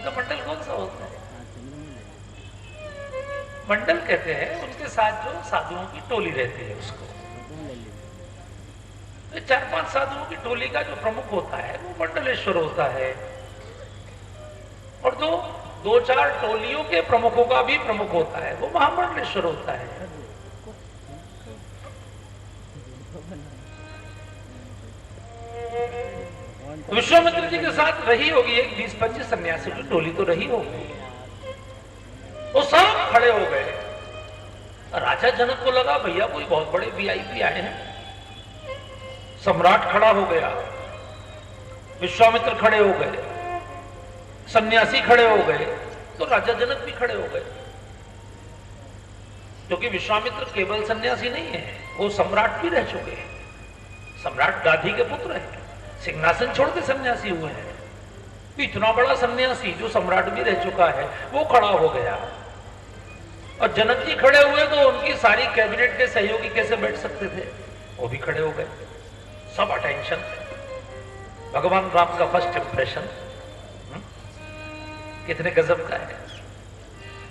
उनका मंडल कौन सा होता है? मंडल कहते हैं उनके साथ जो साधुओं की टोली रहती है उसको। तो 4-5 साधुओं की टोली का जो प्रमुख होता है वो मंडलेश्वर होता है, और जो 2-4 टोलियों के प्रमुखों का भी प्रमुख होता है वो महामंडलेश्वर होता है। विश्वामित्र जी के साथ रही होगी एक 20-25 सन्यासी की टोली तो रही होगी। वो सब खड़े हो गए। राजा जनक को लगा भैया कोई बहुत बड़े वीआईपी आए हैं। सम्राट खड़ा हो गया, विश्वामित्र खड़े हो गए, सन्यासी खड़े हो गए, तो राजा जनक भी खड़े हो गए। क्योंकि विश्वामित्र केवल सन्यासी नहीं है, वो सम्राट भी रह चुके हैं। सम्राट गाधी के पुत्र हैं, सिंहासन छोड़ के सन्यासी हुए हैं। तो इतना बड़ा सन्यासी जो सम्राट भी रह चुका है वो खड़ा हो गया, और जनक जी खड़े हुए तो उनकी सारी कैबिनेट के सहयोगी कैसे बैठ सकते थे, वो भी खड़े हो गए। सब अटेंशन, भगवान राम का फर्स्ट इंप्रेशन कितने गजब का है।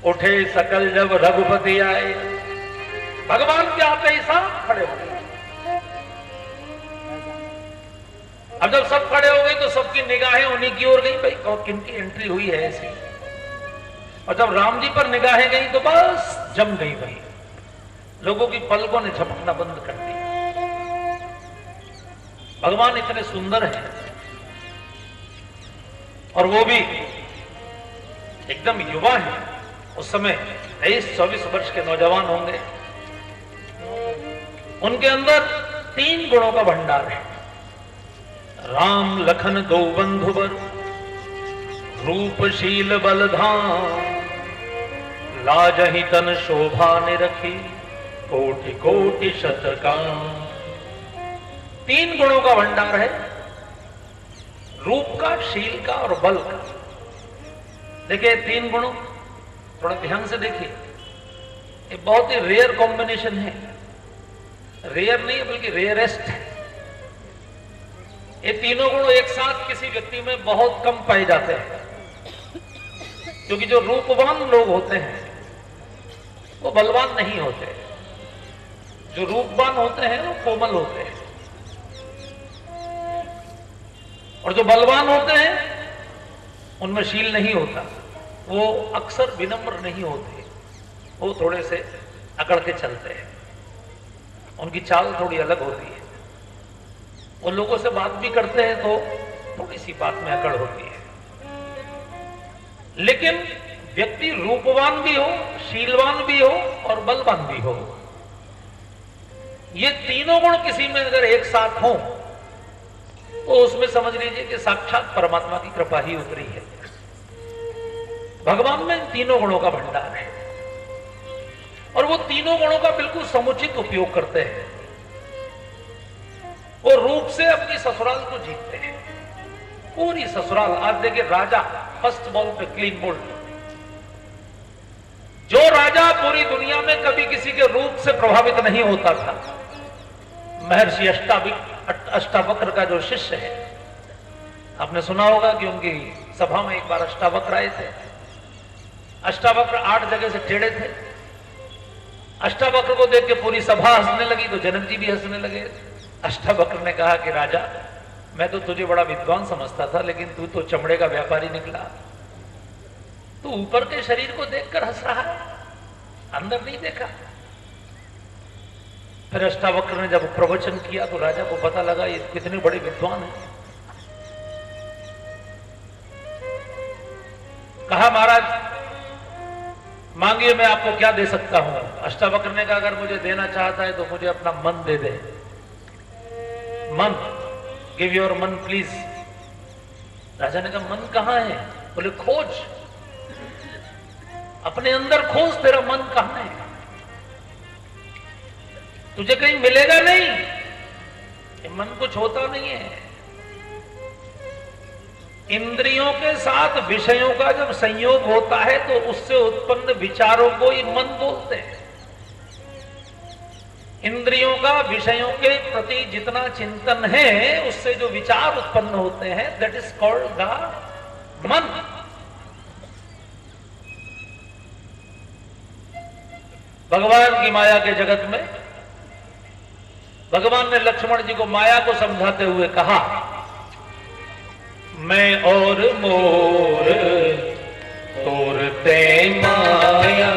उठे सकल जब रघुपति आए, भगवान के आते ही सब खड़े हो गए। अब जब सब खड़े हो गए तो सबकी निगाहें उन्हीं की ओर गई, भाई किनकी एंट्री हुई है ऐसी। और जब राम जी पर निगाहें गई तो बस जम गई भाई, लोगों की पलकों ने झपकना बंद कर दी। भगवान इतने सुंदर हैं, और वो भी एकदम युवा है। उस समय 23-24 वर्ष के नौजवान होंगे। उनके अंदर 3 गुणों का भंडार है। राम लखन दो बंधुवर, रूपशील बलधाम, लाजहि तन शोभा निरखी, कोटि कोटि शतकाम। 3 गुणों का भंडार है, रूप का, शील का और बल का। देखिए 3 गुणों थोड़ा ध्यान से देखिए, ये बहुत ही रेयर कॉम्बिनेशन है। रेयर नहीं है बल्कि रेयरेस्ट है। ये तीनों गुण एक साथ किसी व्यक्ति में बहुत कम पाए जाते हैं, क्योंकि जो रूपवान लोग होते हैं वो बलवान नहीं होते, जो रूपवान होते हैं वो कोमल होते हैं, और जो बलवान होते हैं उनमें शील नहीं होता, वो अक्सर विनम्र नहीं होते, वो थोड़े से अकड़ के चलते हैं, उनकी चाल थोड़ी अलग होती है। वो लोगों से बात भी करते हैं तो थोड़ी सी बात में अकड़ होती है। लेकिन व्यक्ति रूपवान भी हो, शीलवान भी हो और बलवान भी हो, ये तीनों गुण किसी में अगर एक साथ हो तो उसमें समझ लीजिए कि साक्षात परमात्मा की कृपा ही उतरी है। भगवान में तीनों गुणों का भंडार है, और वो तीनों गुणों का बिल्कुल समुचित उपयोग करते हैं। वो रूप से अपनी ससुराल को जीतते हैं, पूरी ससुराल। आज देखिए राजा फर्स्ट बॉल पे क्लीन बोल्ड, जो राजा पूरी दुनिया में कभी किसी के रूप से प्रभावित नहीं होता था, महर्षि अष्टावक्र का जो शिष्य है, आपने सुना होगा कि उनकी सभा में एक बार अष्टावक्र आए थे। अष्टावक्र 8 जगह से टेढ़े थे। अष्टावक्र को देख के पूरी सभा हंसने लगी तो जनक जी भी हंसने लगे। अष्टावक्र ने कहा कि राजा, मैं तो तुझे बड़ा विद्वान समझता था, लेकिन तू तो चमड़े का व्यापारी निकला। तू ऊपर के शरीर को देखकर हंस रहा है, अंदर नहीं देखा। फिर अष्टावक्र ने जब प्रवचन किया तो राजा को पता लगा ये कितने बड़े विद्वान हैं। कहा महाराज मांगिए, मैं आपको क्या दे सकता हूं। अष्टावक्र ने कहा अगर मुझे देना चाहता है तो मुझे अपना मन दे दे। मन, गिव योर मन प्लीज। राजा ने कहा मन कहां है? बोले खोज, अपने अंदर खोज, तेरा मन कहां है? तुझे कहीं मिलेगा नहीं, ये मन कुछ होता नहीं है। इंद्रियों के साथ विषयों का जब संयोग होता है तो उससे उत्पन्न विचारों को ही मन बोलते हैं। इंद्रियों का विषयों के प्रति जितना चिंतन है उससे जो विचार उत्पन्न होते हैं, दैट इज कॉल्ड द मन। भगवान की माया के जगत में भगवान ने लक्ष्मण जी को माया को समझाते हुए कहा, मैं और मोर तोरते माया,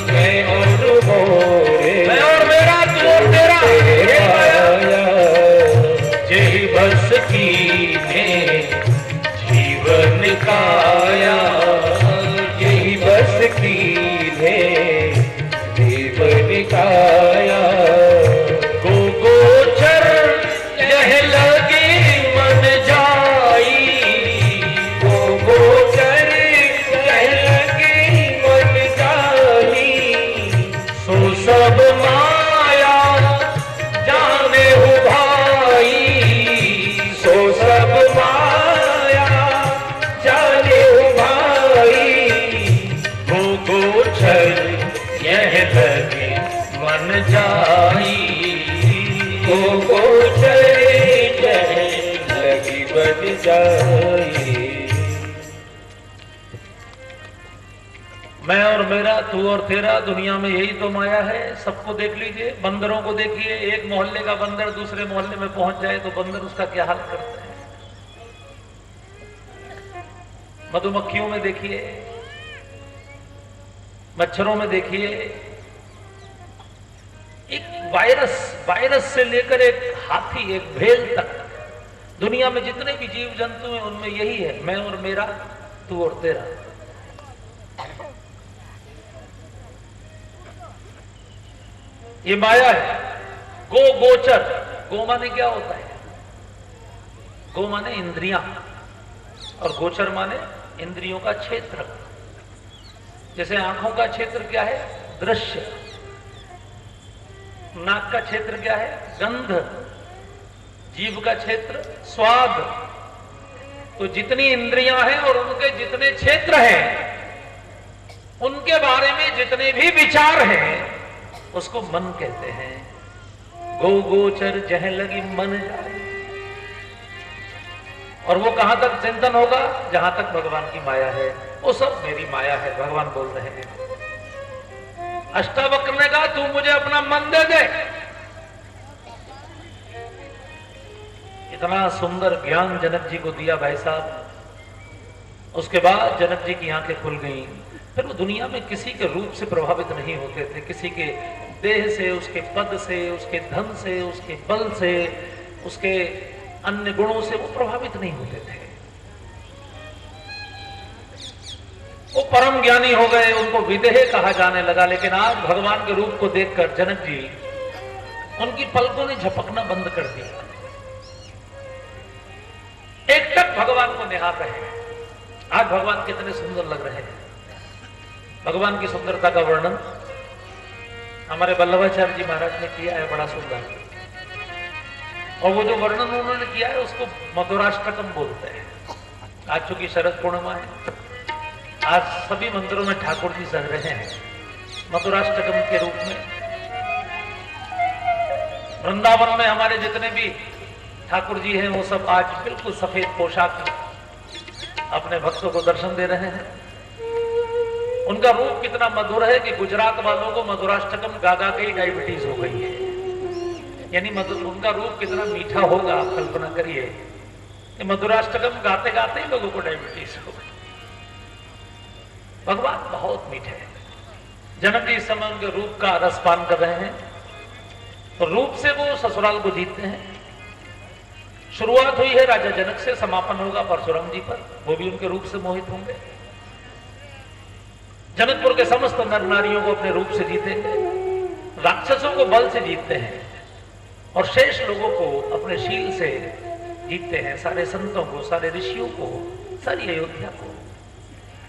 मैं और मोर, मैं और मेरा तू और तेरा जही बस की ने जीवन काया, यही बस की ने जीवन काया। गो गोचर यह लगी मन जाई, गो गोचर यह लगी मन जाई, सो सब माया जाने हो भाई, सो सब माया जाने हो भाई। गो गोचर यह लगी मन जाई, गो गोचर यह लगी मन जाई। मैं और मेरा, तू और तेरा, दुनिया में यही तो माया है। सबको देख लीजिए, बंदरों को देखिए, एक मोहल्ले का बंदर दूसरे मोहल्ले में पहुंच जाए तो बंदर उसका क्या हाल करते हैं। मधुमक्खियों में देखिए, मच्छरों में देखिए, एक वायरस से लेकर एक हाथी, एक भेल तक, दुनिया में जितने भी जीव जंतु हैं उनमें यही है, मैं और मेरा, तू और तेरा। ये माया है। गो गोचर, गो माने क्या होता है? गो माने इंद्रियां और गोचर माने इंद्रियों का क्षेत्र। जैसे आंखों का क्षेत्र क्या है? दृश्य। नाक का क्षेत्र क्या है? गंध। जीभ का क्षेत्र स्वाद। तो जितनी इंद्रियां हैं और उनके जितने क्षेत्र हैं, उनके बारे में जितने भी विचार हैं, उसको मन कहते हैं। गो गोचर जह लगी मन जाए। और वो कहां तक चिंतन होगा? जहां तक भगवान की माया है। वो सब मेरी माया है, भगवान बोल रहे हैं। अष्टावक्र ने कहा, तू मुझे अपना मन दे दे। इतना सुंदर ज्ञान जनक जी को दिया भाई साहब। उसके बाद जनक जी की आंखें खुल गईं। फिर वो दुनिया में किसी के रूप से प्रभावित नहीं होते थे, किसी के देह से, उसके पद से, उसके धन से, उसके बल से, उसके अन्य गुणों से वो प्रभावित नहीं होते थे। वो परम ज्ञानी हो गए, उनको विदेह कहा जाने लगा। लेकिन आज भगवान के रूप को देखकर जनक जी, उनकी पलकों ने झपकना बंद कर दिया। एकटक भगवान को निहार रहे हैं। आज भगवान कितने सुंदर लग रहे हैं। भगवान की सुंदरता का वर्णन हमारे वल्लभाचार्य जी महाराज ने किया है, बड़ा सुंदर। और वो जो वर्णन उन्होंने किया है उसको मधुराष्टकम बोलते हैं। आज चूंकि शरद पूर्णिमा है, आज सभी मंदिरों में ठाकुर जी सज रहे हैं मधुराष्टकम के रूप में। वृंदावन में हमारे जितने भी ठाकुर जी हैं वो सब आज बिल्कुल सफेद पोशाक में अपने भक्तों को दर्शन दे रहे हैं। उनका रूप कितना मधुर है कि गुजरात वालों को मधुराष्टकम गा गा के ही डायबिटीज हो गई है। यानी उनका रूप कितना मीठा होगा, आप कल्पना करिए कि मधुराष्टकम गाते गाते ही लोगों को डायबिटीज हो गई। भगवान बहुत मीठे हैं। जनक जी इस समय उनके रूप का रसपान कर रहे हैं। तो रूप से वो ससुराल को जीतते हैं। शुरुआत हुई है राजा जनक से, समापन होगा परशुराम जी पर। वो भी उनके रूप से मोहित होंगे। जनकपुर के समस्त नर नारियों को अपने रूप से जीतेंगे। राक्षसों को बल से जीतते हैं और शेष लोगों को अपने शील से जीतते हैं। सारे संतों को, सारे ऋषियों को, सारी अयोध्या को।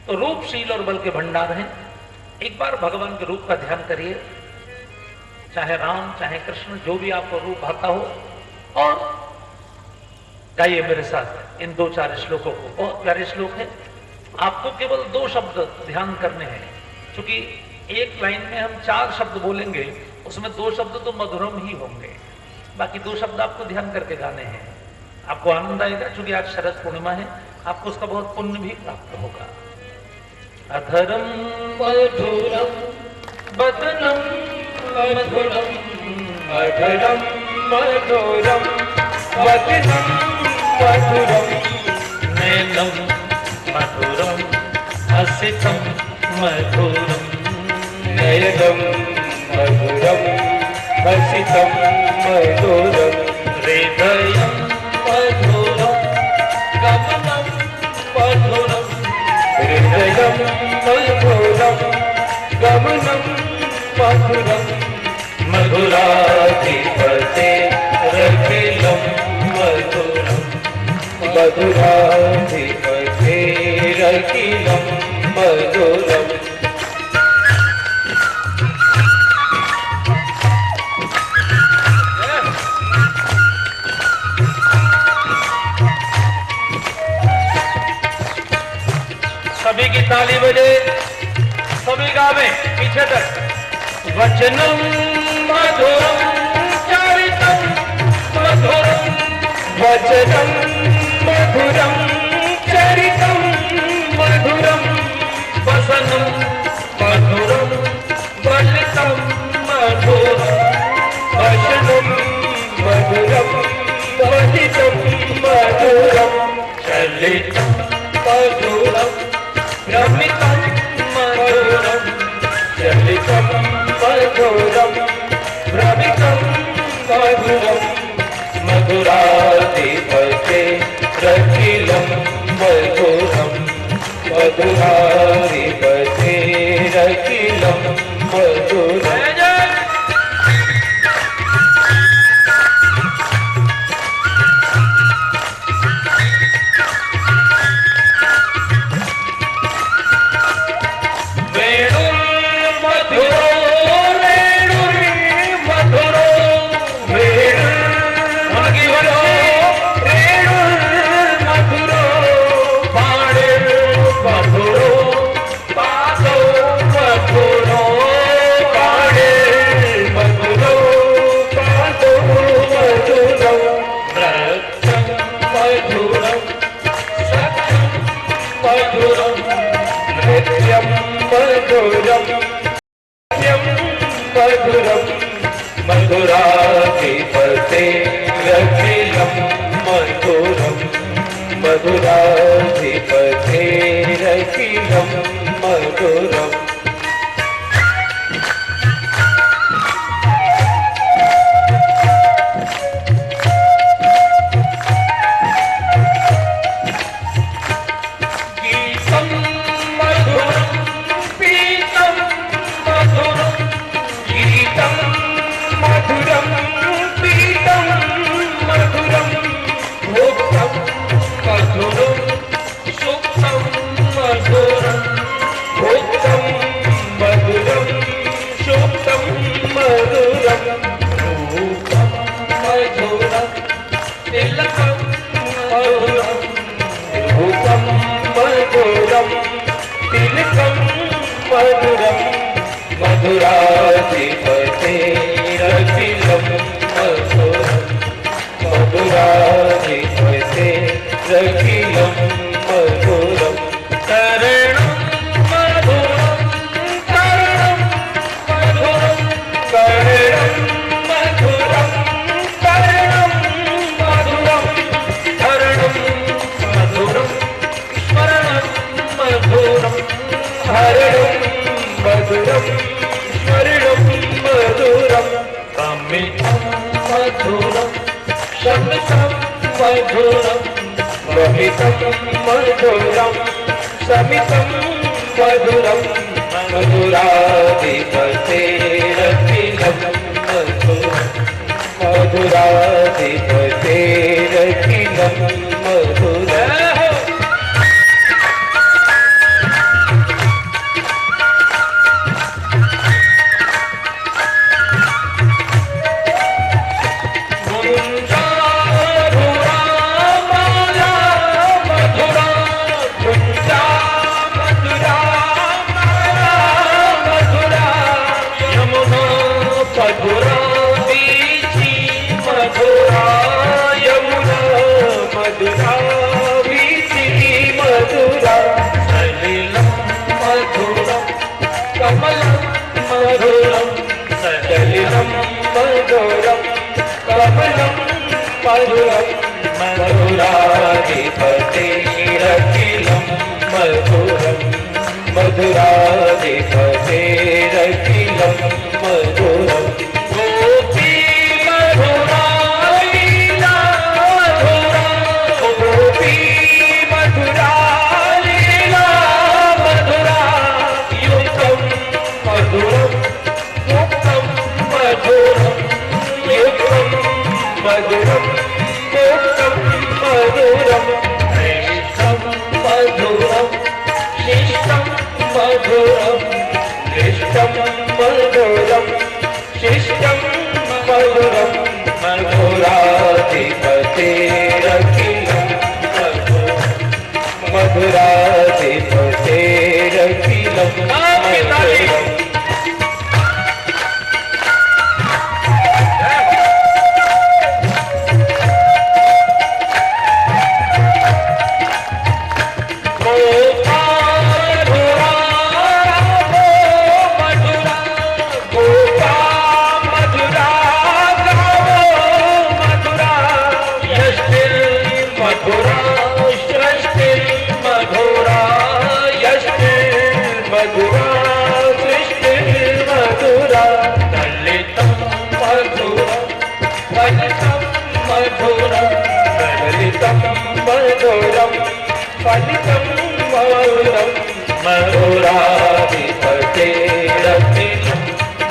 तो रूप, शील और बल के भंडार हैं। एक बार भगवान के रूप का ध्यान करिए, चाहे राम चाहे कृष्ण, जो भी आपको रूप भाता हो, और गाइए मेरे साथ इन 2-4 श्लोकों को। बहुत प्यारे श्लोक है। आपको केवल 2 शब्द ध्यान करने हैं। क्योंकि एक लाइन में हम 4 शब्द बोलेंगे, उसमें 2 शब्द तो मधुरम ही होंगे, बाकी 2 शब्द आपको ध्यान करके गाने हैं। आपको आनंद आएगा। क्योंकि आज शरद पूर्णिमा है, आपको उसका बहुत पुण्य भी प्राप्त होगा। अधरम मधुरम वदनं मधुरं अधरं मधुरं वदनं मधुरं नयनं मधुरं हसितं मधुरं नयनं मधुरं हसितं मधुरं हृदयं मधुरं गमनं मधुरं हृदयं मधुरं गमनं मधुरं मधुराधिपते रखिलं मधुरं मधुराधिपतेरखिलं मधुरम् सभी की ताली बजे, सभी गावे पीछे तक। वचनं मधुरं चरितं मधुरं वचनं मधुरं चरितं मधुरं वसनं मधुरं वलितं मधुरं वचनं मधुरं वलितं मधुरं चलितं मधुरं भ्रमितं मधुरं चलितं मधुरं भ्रमितं मधुरं मधुराधिपते रखिलं मधुरं मधुराधिपते रखिलं मधुरम् मधुरं मधुराधिपते रखिलं मधुरं मधुराधिपते रखिलं मधुरम् मधुरं मधुराधिपते रखिलं मधुरं मधुराधिपते रखिलं मधुरम् करणं मधुरं करणं मधुरं करणं मधुरं करणं मधुरं हरणं मधुरं स्मरणं मधुरं हरणं मधुरं स्मरणं मधुरम् अमितं मधुरं शमितं मधुरं प्रमितं मधुरं शमितं मधुरं मधुराधिपते रखिलं मधुरं मधुराधिपते रखिलं मधुरम् मधुरा कमलम मधुरम मधुराधिपतेरखिलम मधुरम मधुराधिपतेरखिलम मधुरम गोपी मधुरा लीला मधुरा गोपी मधुरा लीला मधुरा युक्तम मधुरम युक्तम मधुरम युक्तम मधुरम युक्तम मधुरम श्रेष्ठम मधुरम शिष्टम मधुरम शिष्टम मधुरम शिष्टम मधुरम मधुराधिपतेरखिलम मधुरम मधुराधिपतेरखिलम मधुरम मधुरम फलितम मधुरम मधुराधिपतेरखिलम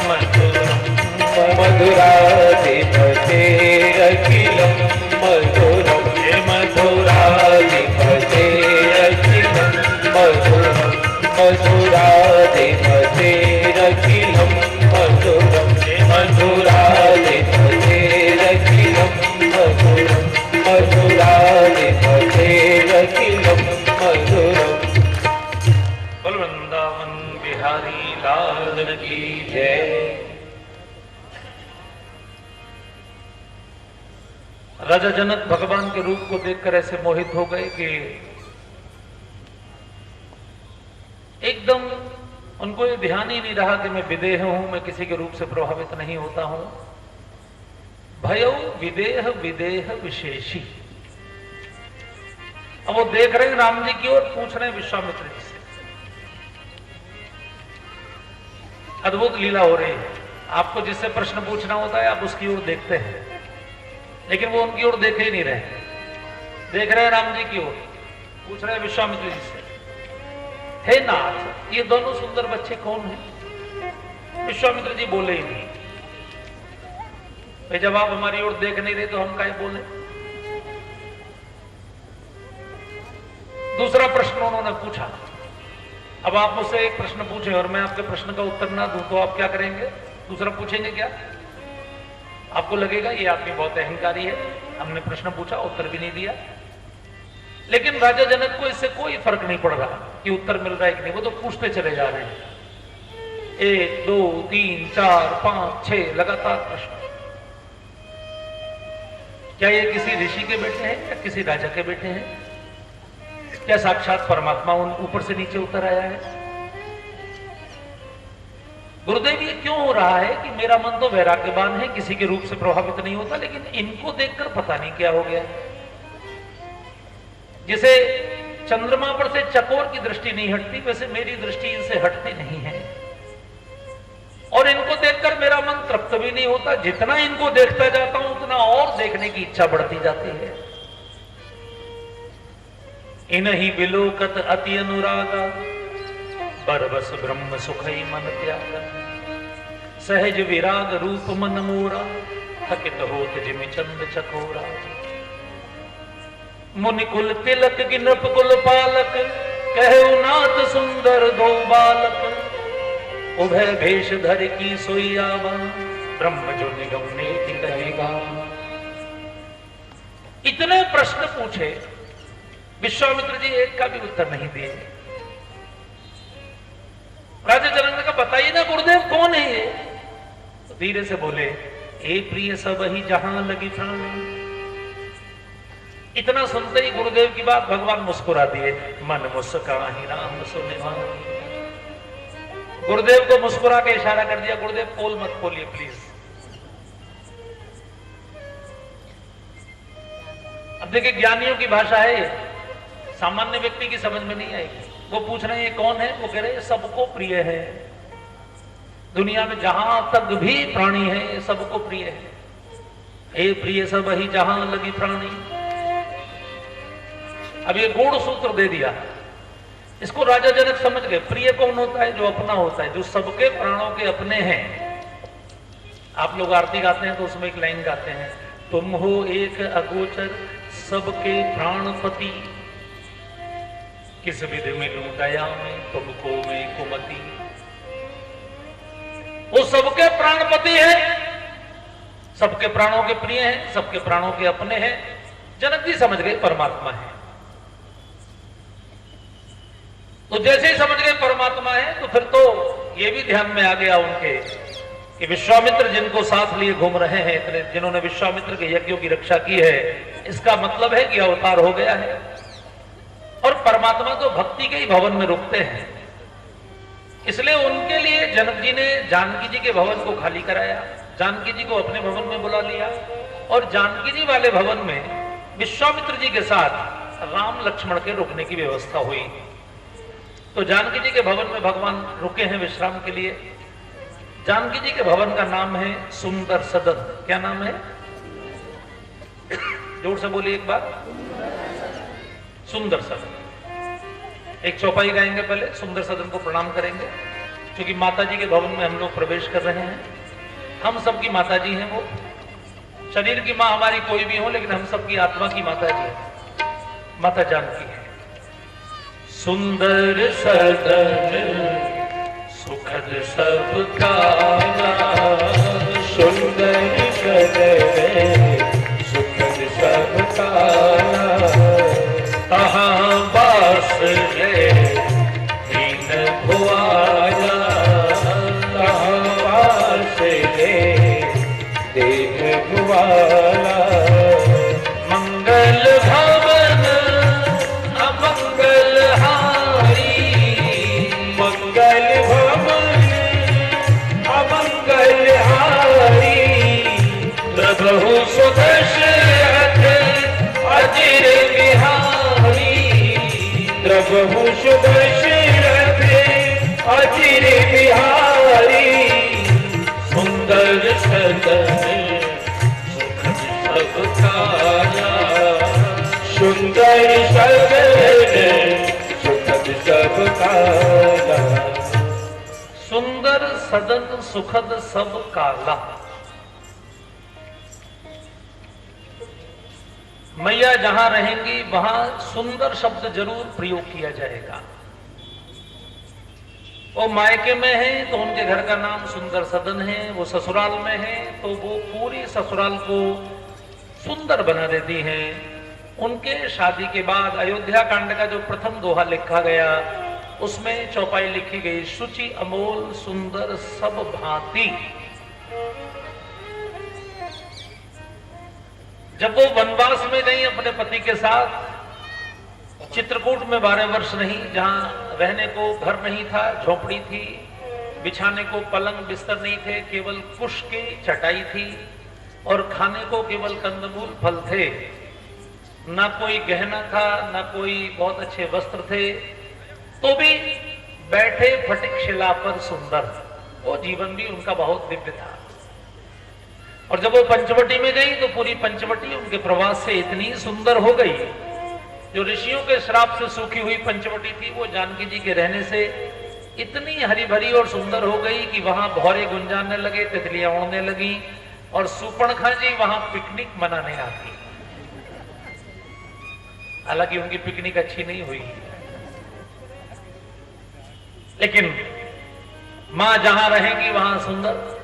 मधुरम मधुराधिपतेरखिलम मधुरम मधुराधिपतेरखिलम मधुरम मधुराधिपतेरखिलम मधुरम मधुराधिपतेरखिलम मधुरम मधुराधिपतेरखिलम मधुरम। बोल वृंदावन बिहारी लाल की जय। राजा जनक भगवान के रूप को देखकर ऐसे मोहित हो गए कि एकदम उनको ये ध्यान ही नहीं रहा कि मैं विदेह हूं, मैं किसी के रूप से प्रभावित नहीं होता हूं। भयो विदेह विदेह विशेषी। अब वो देख रहे हैं राम जी की ओर, पूछ रहे हैं विश्वामित्र जी से। अद्भुत लीला हो रही है। आपको जिससे प्रश्न पूछना होता है आप उसकी ओर देखते हैं, लेकिन वो उनकी ओर देख ही नहीं रहे, देख रहे हैं राम जी की ओर। पूछ रहे हैं विश्वामित्र जी से, हे नाथ, ये दोनों सुंदर बच्चे कौन हैं? विश्वामित्र जी बोले ही नहीं। भाई जब आप हमारी ओर देख नहीं रहे तो हम काहे बोले? दूसरा प्रश्न उन्होंने पूछा। अब आप मुझसे एक प्रश्न पूछे और मैं आपके प्रश्न का उत्तर ना दूं तो आप क्या करेंगे? दूसरा पूछेंगे क्या? आपको लगेगा ये आदमी बहुत अहंकारी है, हमने प्रश्न पूछा उत्तर भी नहीं दिया। लेकिन राजा जनक को इससे कोई फर्क नहीं पड़ रहा कि उत्तर मिल रहा है कि नहीं, वो तो पूछते चले जा रहे हैं। 1 2 3 4 5 6 लगातार प्रश्न। क्या ये किसी ऋषि के बेटे हैं या किसी राजा के बेटे हैं? क्या साक्षात परमात्मा उन ऊपर से नीचे उतर आया है? गुरुदेव ये क्यों हो रहा है कि मेरा मन तो वैराग्यवान है, किसी के रूप से प्रभावित नहीं होता, लेकिन इनको देखकर पता नहीं क्या हो गया। जिसे चंद्रमा पर से चकोर की दृष्टि नहीं हटती, वैसे मेरी दृष्टि इनसे हटती नहीं है। और इनको देखकर मेरा मन तृप्त भी नहीं होता। जितना इनको देखता जाता हूं उतना और देखने की इच्छा बढ़ती जाती है। इनहि विलोकत अति अनुरागा, बरबस ब्रह्म सुखई मन त्यागा। सहज विराग रूप मन मोरा, थकित होत जिमि चंद चकोरा। मुनि कुल तिलक की नृप कुल पालक, कहु नाथ सुंदर दो बालक। उभय भेष धर की सोई आवा, ब्रह्म जो निगम नीति कहेगा। इतने प्रश्न पूछे, विश्वामित्र जी एक का भी उत्तर नहीं दिए। राजा जनक ने कहा बताइए ना गुरुदेव कौन है ये? तो धीरे से बोले, ए प्रिय सब ही जहां लगी प्राण। इतना सुनते ही गुरुदेव की बात भगवान मुस्कुरा दिए। मन मुस्काहि राम सुनिभान। गुरुदेव को मुस्कुरा के इशारा कर दिया, गुरुदेव पोल मत खोलिए प्लीज। देखिए ज्ञानियों की भाषा है ये, सामान्य व्यक्ति की समझ में नहीं आएगी। वो पूछ रहे हैं कौन है, वो कह रहे हैं सबको प्रिय है, दुनिया में जहां तक भी प्राणी है ये सबको प्रिय है। हे प्रिय सब ही जहां लगी प्राणी। अब ये गूढ़ सूत्र दे दिया, इसको राजा जनक समझ गए। प्रिय कौन होता है? जो अपना होता है, जो सबके प्राणों के अपने हैं। आप लोग आरती गाते हैं तो उसमें एक लाइन गाते हैं, तुम हो एक अगोचर सबके प्राणपति, किस विधि मिलूं दया में तुमको मैं कुमति। वो सबके प्राणपति है, सबके प्राणों के प्रिय हैं, सबके प्राणों के अपने हैं। जनक जी समझ गए परमात्मा है। तो जैसे ही समझ गए परमात्मा है तो फिर तो ये भी ध्यान में आ गया उनके कि विश्वामित्र जिनको साथ लिए घूम रहे हैं, इतने जिन्होंने विश्वामित्र के यज्ञों की रक्षा की है, इसका मतलब है कि अवतार हो गया है। और परमात्मा तो भक्ति के ही भवन में रुकते हैं, इसलिए उनके लिए जनक जी ने जानकी जी के भवन को खाली कराया, जानकी जी को अपने भवन में बुला लिया और जानकी जी वाले भवन में विश्वामित्र जी के साथ राम लक्ष्मण के रुकने की व्यवस्था हुई। तो जानकी जी के भवन में भगवान रुके हैं विश्राम के लिए। जानकी जी के भवन का नाम है सुंदर सदन। क्या नाम है? जोर से बोलिए एक बार, सुंदर सदन। एक चौपाई गाएंगे, पहले सुंदर सदन को प्रणाम करेंगे, क्योंकि माता जी के भवन में हम लोग प्रवेश कर रहे हैं। हम सबकी माता जी हैं, वो शरीर की मां हमारी कोई भी हो, लेकिन हम सबकी आत्मा की माता जी है, माता जानकी है। सुंदर सदन सुखद सब काला, सुंदर सदन सुखद सब काला, तहां बास है दीन भुआला, तहां वास है दीन भुआला। मंगल भवन अमंगल हारी, मंगल भवन अमंगल हारी, प्रभु सुदशरथ अजिर बिहारी, प्रभु सुदशरथ अजिर बिहारी। सुंदर सदन सुखद सब काला, सुंदर सदन सुखद सब काला, सुंदर सदन सुखद सब काला। मैया जहां रहेंगी वहां सुंदर शब्द जरूर प्रयोग किया जाएगा। वो मायके में है तो उनके घर का नाम सुंदर सदन है, वो ससुराल में है तो वो पूरी ससुराल को सुंदर बना देती हैं। उनके शादी के बाद अयोध्या कांड का जो प्रथम दोहा लिखा गया, उसमें चौपाई लिखी गई, शुचि अमोल सुंदर सब भांति। जब वो वनवास में गई अपने पति के साथ, चित्रकूट में 12 वर्ष नहीं, जहां रहने को घर नहीं था, झोपड़ी थी, बिछाने को पलंग बिस्तर नहीं थे, केवल कुश की चटाई थी और खाने को केवल कंदमूल फल थे। ना कोई गहना था, ना कोई बहुत अच्छे वस्त्र थे, तो भी बैठे फटिक शिला पर सुंदर। वो जीवन भी उनका बहुत दिव्य था। और जब वो पंचवटी में गई तो पूरी पंचवटी उनके प्रवास से इतनी सुंदर हो गई, जो ऋषियों के श्राप से सूखी हुई पंचवटी थी, वो जानकी जी के रहने से इतनी हरी भरी और सुंदर हो गई कि वहां भौरे गुंजाने लगे, तितलियां उड़ने लगी और सुपर्णखा जी वहां पिकनिक मनाने आती। हालांकि उनकी पिकनिक अच्छी नहीं हुई, लेकिन मां जहां रहेंगी वहां सुंदर।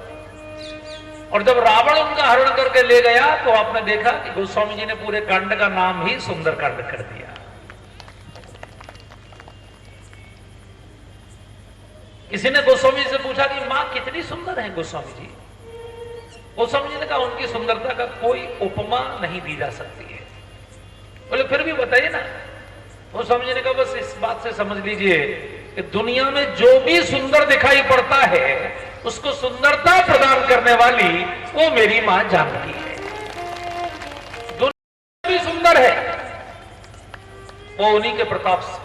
और जब रावण उनका हरण करके ले गया तो आपने देखा कि गोस्वामी जी ने पूरे कांड का नाम ही सुंदर कांड कर दिया। किसी ने गोस्वामी से पूछा कि मां कितनी सुंदर है गोस्वामी जी? गोस्वामी जी ने कहा उनकी सुंदरता का कोई उपमा नहीं दी जा सकती है। बोले फिर भी बताइए ना। गोस्वामी जी ने कहा बस इस बात से समझ लीजिए कि दुनिया में जो भी सुंदर दिखाई पड़ता है, उसको सुंदरता प्रदान करने वाली वो मेरी मां जानकी है। दुनिया भी सुंदर है, वो उन्हीं के प्रताप से।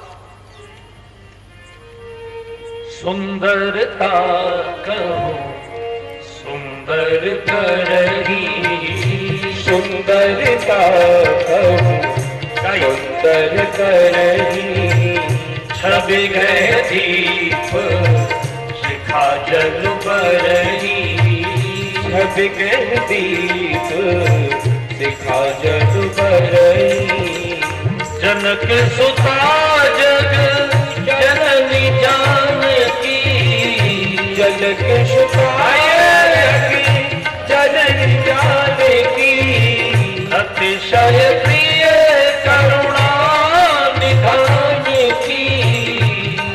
सुंदरता कहो सुंदर करही, सुंदरता कहूँ सुंदर करही, छवि गए दीप शिखा जल बरही, छवि गए दीप शिखा जल बरही, जनक सुता जग जननी जानकी, जनक सुता जननी जानकी, अतिशय प्रिय करुणा निधान की,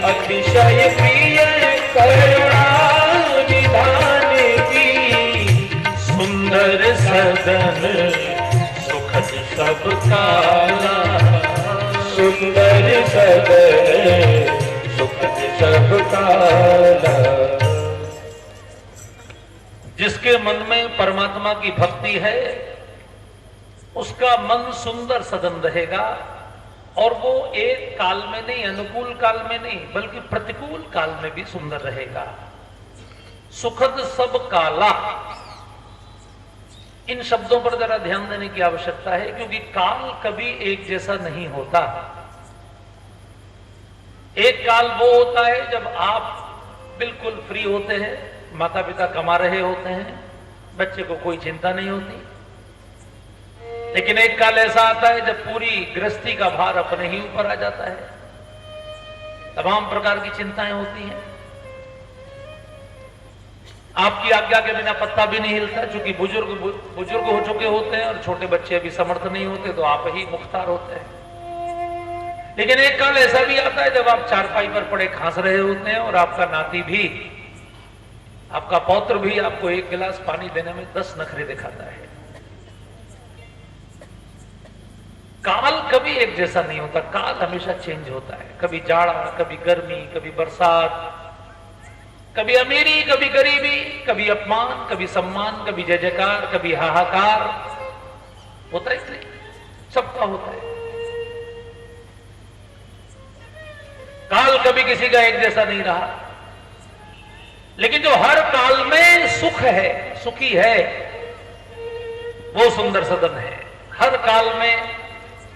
अतिशय प्रिय करुणा निधान की, सुंदर सदन सुखद सब काला, सुंदर सदन सुखद सब काला। जिसके मन में परमात्मा की भक्ति है उसका मन सुंदर सदन रहेगा, और वो एक काल में नहीं, अनुकूल काल में नहीं, बल्कि प्रतिकूल काल में भी सुंदर रहेगा। सुखद सब काला, इन शब्दों पर जरा ध्यान देने की आवश्यकता है, क्योंकि काल कभी एक जैसा नहीं होता। एक काल वो होता है जब आप बिल्कुल फ्री होते हैं, माता पिता कमा रहे होते हैं, बच्चे को कोई चिंता नहीं होती। लेकिन एक काल ऐसा आता है जब पूरी गृहस्थी का भार अपने ही ऊपर आ जाता है, तमाम प्रकार की चिंताएं होती हैं, आपकी आज्ञा के बिना पत्ता भी नहीं हिलता, क्योंकि बुजुर्ग हो चुके होते हैं और छोटे बच्चे अभी समर्थ नहीं होते, तो आप ही मुख्तार होते हैं। लेकिन एक काल ऐसा भी आता है जब आप चारपाई पर पड़े खांस रहे होते हैं और आपका नाती भी, आपका पौत्र भी आपको एक गिलास पानी देने में 10 नखरे दिखाता है। काल कभी एक जैसा नहीं होता, काल हमेशा चेंज होता है, कभी जाड़ा, कभी गर्मी, कभी बरसात, कभी अमीरी, कभी गरीबी, कभी अपमान, कभी सम्मान, कभी जय जयकार, कभी हाहाकार, होता है इसलिए सबका होता है। काल कभी किसी का एक जैसा नहीं रहा, लेकिन जो हर काल में सुख है, सुखी है, वो सुंदर सदन है। हर काल में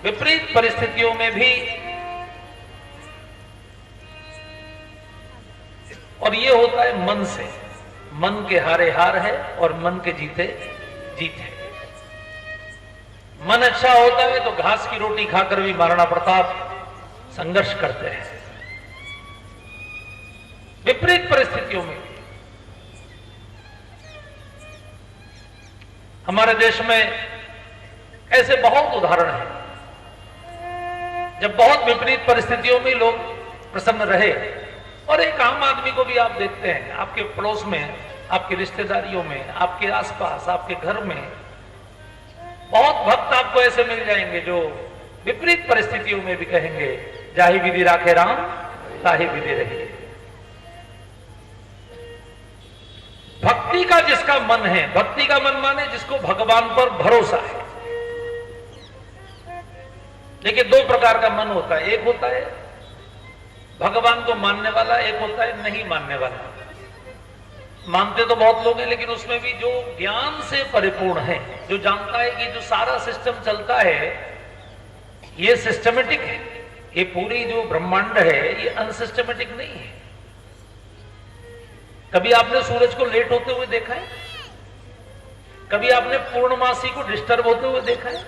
विपरीत परिस्थितियों में भी, और ये होता है मन से, मन के हारे हार है और मन के जीते जीत है। मन अच्छा होता है तो घास की रोटी खाकर भी महाराणा प्रताप संघर्ष करते हैं, विपरीत परिस्थितियों में। हमारे देश में ऐसे बहुत उदाहरण हैं जब बहुत विपरीत परिस्थितियों में लोग प्रसन्न रहे। और एक आम आदमी को भी आप देखते हैं, आपके पड़ोस में, आपकी रिश्तेदारियों में, आपके आसपास, आपके घर में बहुत भक्त आपको ऐसे मिल जाएंगे जो विपरीत परिस्थितियों में भी कहेंगे, जाहि विधि राखे राम ताहि विधि रही। भक्ति का जिसका मन है, भक्ति का मन माने जिसको भगवान पर भरोसा है। देखिए, 2 प्रकार का मन होता है, एक होता है भगवान को मानने वाला, एक होता है नहीं मानने वाला। मानते तो बहुत लोग हैं, लेकिन उसमें भी जो ज्ञान से परिपूर्ण है, जो जानता है कि जो सारा सिस्टम चलता है ये सिस्टमेटिक है, ये पूरी जो ब्रह्मांड है ये अनसिस्टमेटिक नहीं है। कभी आपने सूरज को लेट होते हुए देखा है? कभी आपने पूर्णमासी को डिस्टर्ब होते हुए देखा है?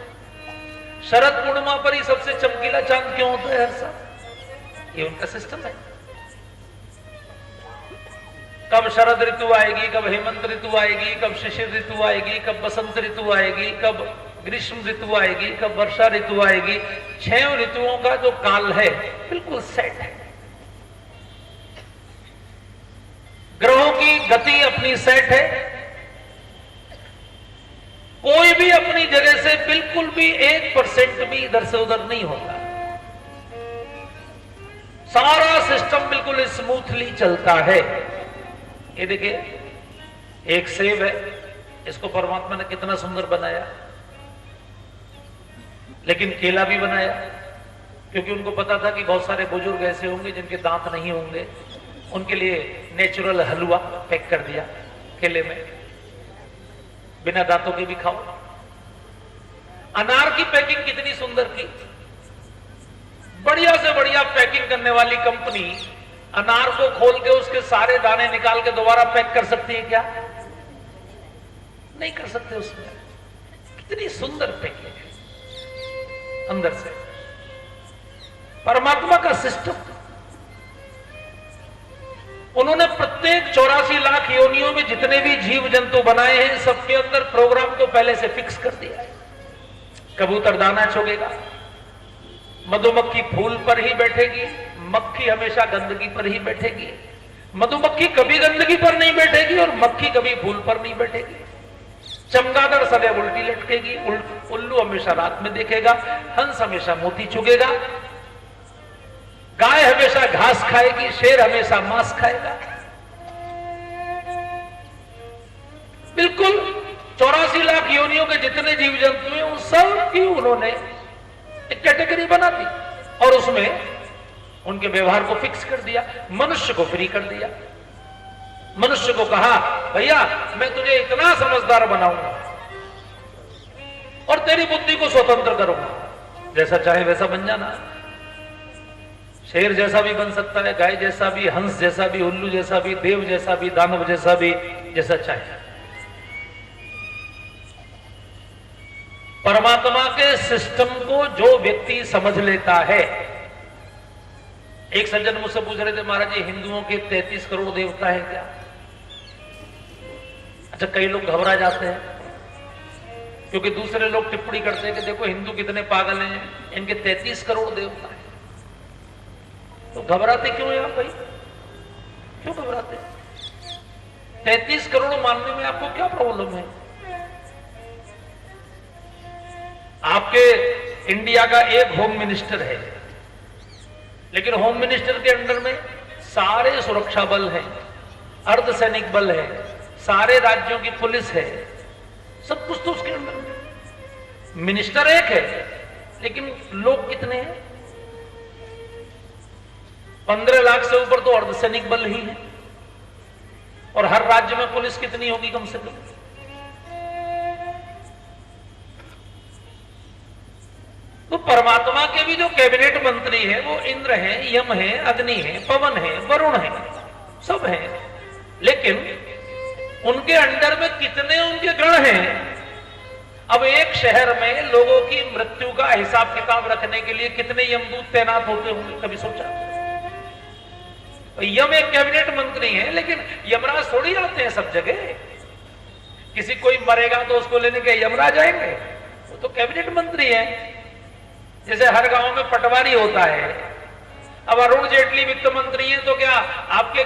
शरद पूर्णिमा पर ही सबसे चमकीला चांद क्यों होता है हर साल? ये उनका सिस्टम है। कब शरद ऋतु आएगी, कब हेमंत ऋतु आएगी, कब शिशिर ऋतु आएगी, कब बसंत ऋतु आएगी, कब ग्रीष्म ऋतु आएगी, कब वर्षा ऋतु आएगी। 6 ऋतुओं का जो काल है बिल्कुल सेट है। ग्रहों की गति अपनी सेट है, कोई भी अपनी जगह से बिल्कुल भी 1% भी इधर से उधर नहीं होता। सारा सिस्टम बिल्कुल स्मूथली चलता है। ये देखिए, एक सेब है, इसको परमात्मा ने कितना सुंदर बनाया, लेकिन केला भी बनाया, क्योंकि उनको पता था कि बहुत सारे बुजुर्ग ऐसे होंगे जिनके दांत नहीं होंगे, उनके लिए नेचुरल हलवा पैक कर दिया केले में, बिना दांतों के भी खाओ। अनार की पैकिंग कितनी सुंदर की, बढ़िया से बढ़िया पैकिंग करने वाली कंपनी अनार को खोल के उसके सारे दाने निकाल के दोबारा पैक कर सकती है क्या? नहीं कर सकते। उसमें कितनी सुंदर पैकिंग है अंदर से। परमात्मा का सिस्टम, उन्होंने प्रत्येक 84 लाख योनियों में जितने भी जीव जंतु बनाए हैं, सबके अंदर प्रोग्राम तो पहले से फिक्स कर दिया है। कबूतर दाना चुगेगा, मधुमक्खी फूल पर ही बैठेगी, मक्खी हमेशा गंदगी पर ही बैठेगी, मधुमक्खी कभी गंदगी पर नहीं बैठेगी और मक्खी कभी फूल पर नहीं बैठेगी, चमगादड़ सदैव उल्टी लटकेगी, उल्लू हमेशा रात में देखेगा, हंस हमेशा मोती चुगेगा, गाय हमेशा घास खाएगी, शेर हमेशा मांस खाएगा। बिल्कुल 84 लाख योनियों के जितने जीव जंतु हैं उन सब की उन्होंने एक कैटेगरी बना दी और उसमें उनके व्यवहार को फिक्स कर दिया। मनुष्य को फ्री कर दिया। मनुष्य को कहा भैया मैं तुझे इतना समझदार बनाऊंगा और तेरी बुद्धि को स्वतंत्र करूंगा, जैसा चाहे वैसा बन जाना। शेर जैसा भी बन सकता है, गाय जैसा भी, हंस जैसा भी, उल्लू जैसा भी, देव जैसा भी, दानव जैसा भी, जैसा चाहे। परमात्मा के सिस्टम को जो व्यक्ति समझ लेता है। एक सज्जन मुझसे पूछ रहे थे, महाराज जी हिंदुओं के 33 करोड़ देवता है क्या? अच्छा, कई लोग घबरा जाते हैं क्योंकि दूसरे लोग टिप्पणी करते हैं कि देखो हिंदू कितने पागल हैं, इनके 33 करोड़ देवता है। तो घबराते क्यों हैं आप भाई? क्यों घबराते? 33 करोड़ मानने में आपको क्या प्रॉब्लम है? आपके इंडिया का एक होम मिनिस्टर है, लेकिन होम मिनिस्टर के अंडर में सारे सुरक्षा बल हैं, अर्धसैनिक बल है, सारे राज्यों की पुलिस है, सब कुछ तो उसके अंदर में। मिनिस्टर एक है लेकिन लोग कितने हैं? 15 लाख से ऊपर तो अर्धसैनिक बल ही है। और हर राज्य में पुलिस कितनी होगी कम से कम? तो परमात्मा के भी जो कैबिनेट मंत्री है वो इंद्र है, यम है, अग्नि है, पवन है, वरुण है, सब है। लेकिन उनके अंडर में कितने उनके गण हैं? अब एक शहर में लोगों की मृत्यु का हिसाब किताब रखने के लिए कितने यमदूत तैनात होते होंगे, कभी सोचा? यम एक कैबिनेट मंत्री है, लेकिन यमराज थोड़ी आते हैं सब जगह। किसी कोई मरेगा तो उसको लेने के यमराज आएंगे? वो तो कैबिनेट मंत्री है। जैसे हर गांव में पटवारी होता है। अब अरुण जेटली वित्त मंत्री है तो क्या आपके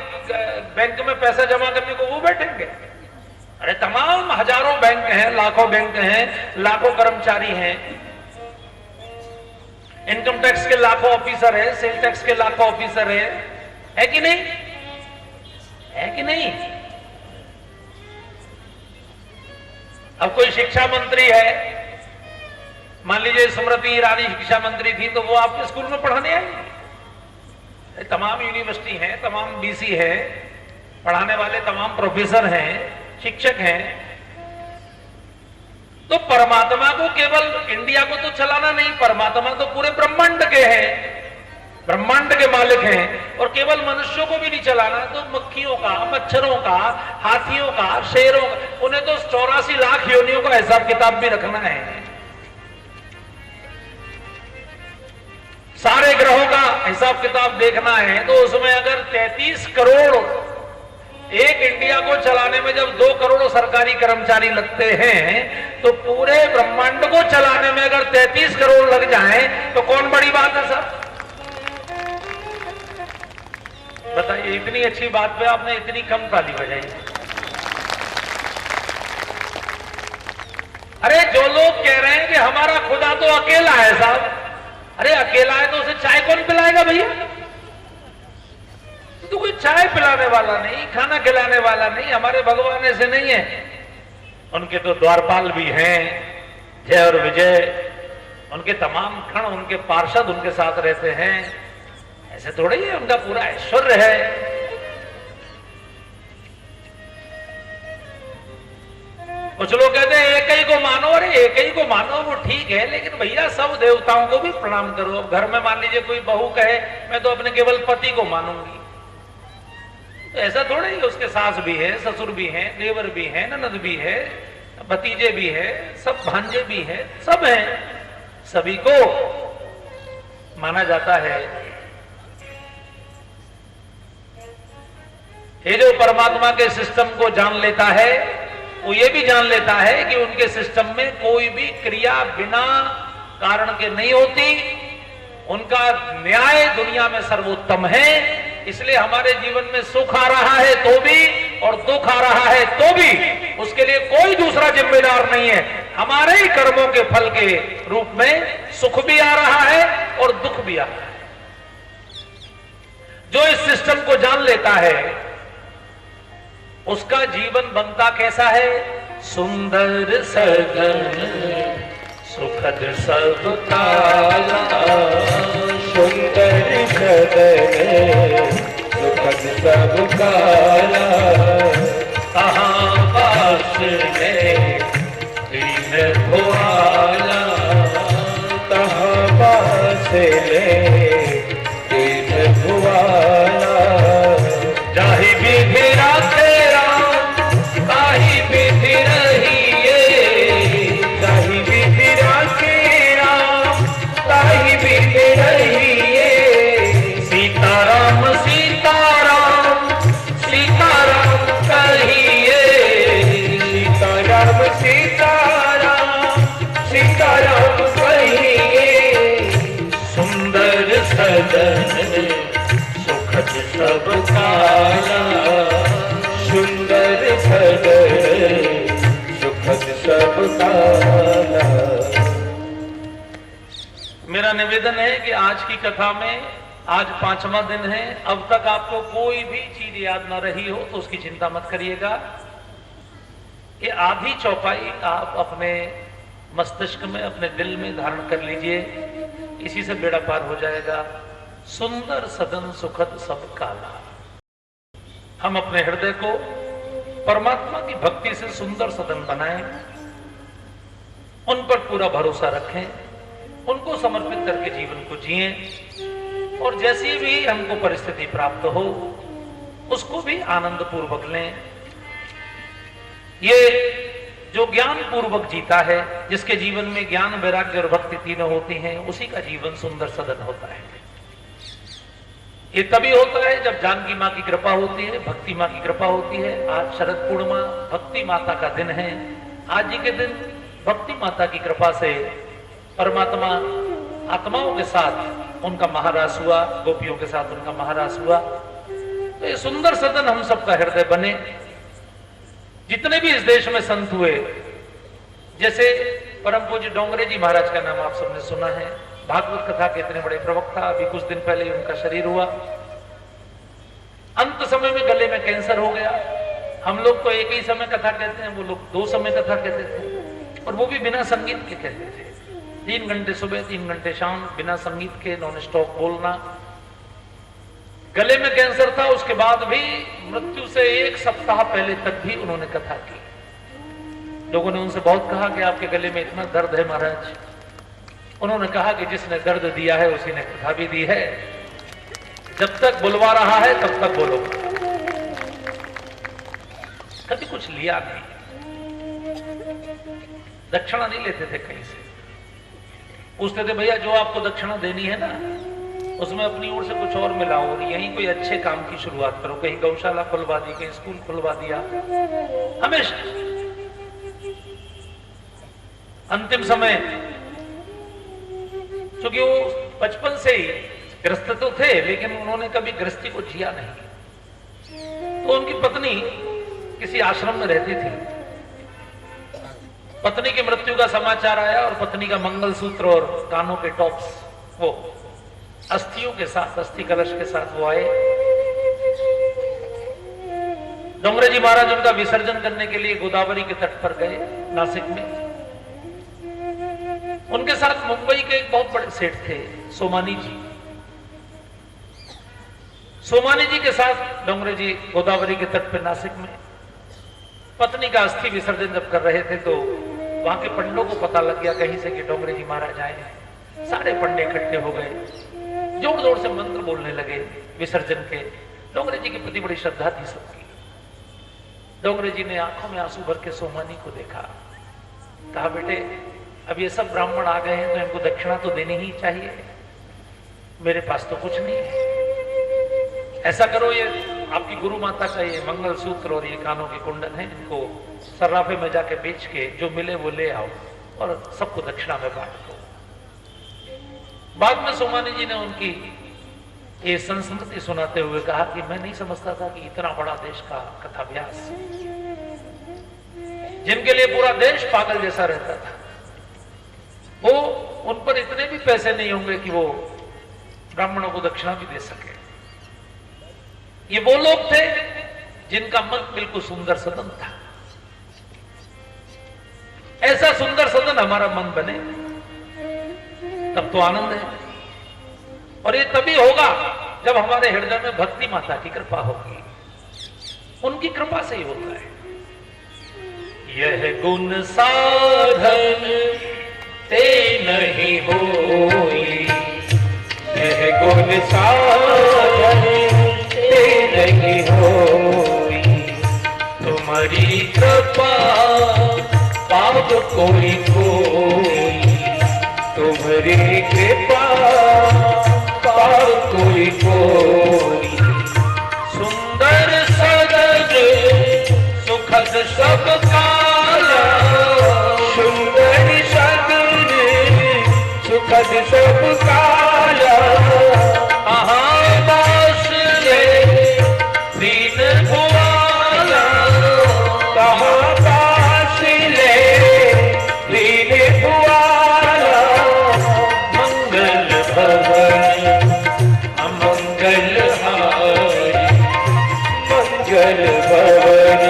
बैंक में पैसा जमा करने को वो बैठेंगे? अरे तमाम हजारों बैंक हैं, लाखों बैंक हैं, लाखों कर्मचारी हैं, इनकम टैक्स के लाखों ऑफिसर है, सेल टैक्स के लाखों ऑफिसर है कि नहीं? है कि नहीं? अब कोई शिक्षा मंत्री है, मान लीजिए स्मृति ईरानी शिक्षा मंत्री थी, तो वो आपके स्कूल में पढ़ाने आएंगे? तमाम यूनिवर्सिटी है, तमाम बीसी है, पढ़ाने वाले तमाम प्रोफेसर हैं, शिक्षक हैं। तो परमात्मा को केवल इंडिया को तो चलाना नहीं, परमात्मा तो पूरे ब्रह्मांड के हैं, ब्रह्मांड के मालिक हैं। और केवल मनुष्यों को भी नहीं चलाना, तो मक्खियों का, मच्छरों का, हाथियों का, शेरों का, उन्हें तो 84 लाख योनियों का हिसाब किताब भी रखना है। सारे ग्रहों का हिसाब किताब देखना है। तो उसमें अगर 33 करोड़, एक इंडिया को चलाने में जब 2 करोड़ सरकारी कर्मचारी लगते हैं, तो पूरे ब्रह्मांड को चलाने में अगर 33 करोड़ लग जाएं, तो कौन बड़ी बात है सर? बताइए, इतनी अच्छी बात पे आपने इतनी कम ताली बजाई। अरे जो लोग कह रहे हैं कि हमारा खुदा तो अकेला है साहब, अरे अकेला है तो उसे चाय कौन पिलाएगा भैया? तो कोई चाय पिलाने वाला नहीं, खाना खिलाने वाला नहीं, हमारे भगवान ऐसे नहीं है। उनके तो द्वारपाल भी हैं, जय और विजय, उनके तमाम क्षण उनके पार्षद उनके साथ रहते हैं, ऐसे थोड़ा ही उनका पूरा ऐश्वर्य है। कुछ लोग कहते हैं एक ही को मानो, अरे एक ही को मानो वो ठीक है, लेकिन भैया सब देवताओं को भी प्रणाम करो। अब घर में मान लीजिए कोई बहू कहे मैं तो अपने केवल पति को मानूंगी, तो ऐसा थोड़ा ही, उसके सास भी है, ससुर भी है, देवर भी है, ननद भी है, भतीजे भी है, सब भांजे भी है, सब हैं, सभी को माना जाता है। ये जो परमात्मा के सिस्टम को जान लेता है वो ये भी जान लेता है कि उनके सिस्टम में कोई भी क्रिया बिना कारण के नहीं होती, उनका न्याय दुनिया में सर्वोत्तम है। इसलिए हमारे जीवन में सुख आ रहा है तो भी और दुख आ रहा है तो भी उसके लिए कोई दूसरा जिम्मेदार नहीं है। हमारे ही कर्मों के फल के रूप में सुख भी आ रहा है और दुख भी आ रहा है। जो इस सिस्टम को जान लेता है उसका जीवन बनता कैसा है? सुंदर सदन सुखद सब काला, सुंदर सदन सुखद सब काला, कहाँ बास में दीन भुआला, कहाँ बास में दीन भुआला, जाहि विधि राखे सुखद सब काला, सुंदर सदन सुखद सब काला। मेरा निवेदन है कि आज की कथा में, आज 5वां दिन है, अब तक आपको कोई भी चीज याद ना रही हो तो उसकी चिंता मत करिएगा। ये आधी चौपाई आप अपने मस्तिष्क में, अपने दिल में धारण कर लीजिए, इसी से बेड़ा पार हो जाएगा। सुंदर सदन सुखद सब काला। हम अपने हृदय को परमात्मा की भक्ति से सुंदर सदन बनाएं, उन पर पूरा भरोसा रखें, उनको समर्पित करके जीवन को जिएं और जैसी भी हमको परिस्थिति प्राप्त हो उसको भी आनंद पूर्वक लें। ये जो ज्ञान पूर्वक जीता है, जिसके जीवन में ज्ञान वैराग्य और भक्ति तीनों होती हैं, उसी का जीवन सुंदर सदन होता है। ये तभी होता है जब जानकी माँ की कृपा होती है, भक्ति माँ की कृपा होती है। आज शरद पूर्णिमा भक्ति माता का दिन है। आज ही के दिन भक्ति माता की कृपा से परमात्मा आत्माओं के साथ उनका महारास हुआ, गोपियों के साथ उनका महारास हुआ। तो ये सुंदर सदन हम सबका हृदय बने। जितने भी इस देश में संत हुए, जैसे परम पूज्य डोंगरे जी महाराज का नाम आप सबने सुना है, भागवत कथा के इतने बड़े प्रवक्ता। अभी कुछ दिन पहले ही उनका शरीर हुआ। अंत समय में गले में कैंसर हो गया। हम लोग तो एक ही समय कथा कहते हैं, वो लोग 2 समय कथा कहते थे, और वो भी बिना संगीत के कहते थे। 3 घंटे सुबह 3 घंटे शाम बिना संगीत के नॉन स्टॉप बोलना। गले में कैंसर था, उसके बाद भी मृत्यु से 1 सप्ताह पहले तक भी उन्होंने कथा की। लोगों ने उनसे बहुत कहा कि आपके गले में इतना दर्द है महाराज। उन्होंने कहा कि जिसने दर्द दिया है उसी ने कथा भी दी है। जब तक बुलवा रहा है तब तक बोलो। कभी कुछ लिया नहीं, दक्षिणा नहीं लेते थे कहीं से। पूछते थे भैया जो आपको दक्षिणा देनी है ना, उसमें अपनी ओर से कुछ और मिलाओ और यहीं कोई अच्छे काम की शुरुआत करो। कहीं गौशाला खुलवा दी, कहीं स्कूल खुलवा दिया। हमेशा अंतिम समय, क्योंकि वो बचपन से ही ग्रस्त तो थे, लेकिन उन्होंने कभी गृहस्थी को जिया नहीं। तो उनकी पत्नी किसी आश्रम में रहती थी। पत्नी की मृत्यु का समाचार आया और पत्नी का मंगलसूत्र और कानों के टॉप्स वो अस्थियों के साथ, अस्थि कलश के साथ वो आए। डोंगरे जी महाराज उनका विसर्जन करने के लिए गोदावरी के तट पर गए नासिक में। उनके साथ मुंबई के एक बहुत बड़े सेठ थे, सोमानी जी। सोमानी जी के साथ डोंगरे जी गोदावरी के तट पर नासिक में पत्नी का अस्थि विसर्जन जब कर रहे थे तो वहां के पंडों को पता लग गया कहीं से कि डोंगरे जी मारा जाए। सारे पंडे इकट्ठे हो गए, जोर जोर से मंत्र बोलने लगे विसर्जन के। डोंगरे जी के प्रति बड़ी श्रद्धा थी सबकी। डोंगरे जी ने आंखों में आंसू भर के सोमानी को देखा, कहा बेटे अब ये सब ब्राह्मण आ गए हैं तो इनको दक्षिणा तो देनी ही चाहिए, मेरे पास तो कुछ नहीं है। ऐसा करो, ये आपकी गुरु माता का ये मंगल सूत्र और ये कानों के कुंडल हैं, इनको सर्राफे में जाके बेच के जो मिले वो ले आओ और सबको दक्षिणा में बांट दो। बाद में सोमानी जी ने उनकी ये संस्मृति सुनाते हुए कहा कि मैं नहीं समझता था कि इतना बड़ा देश का कथाभ्यास, जिनके लिए पूरा देश पागल जैसा रहता था, वो उन पर इतने भी पैसे नहीं होंगे कि वो ब्राह्मणों को दक्षिणा भी दे सके। ये वो लोग थे जिनका मन बिल्कुल सुंदर सदन था। ऐसा सुंदर सदन हमारा मन बने तब तो आनंद है, और ये तभी होगा जब हमारे हृदय में भक्ति माता की कृपा होगी। उनकी कृपा से ही होता है। यह गुण साधन ते नहीं होई, यह गुण साधन ते नहीं होई, तुम्हारी कृपा पाप कोई कोई, तुम्हारी कृपा पाप कोई कोई। सुंदर सदन सुखद सब काया, सुंदर सदन सुखद सब काया, कहाँ बास ले दीन भुआला, कहाँ पास ले दीन भुआला। मंगल भवन अमंगल हारी, मंगल भवन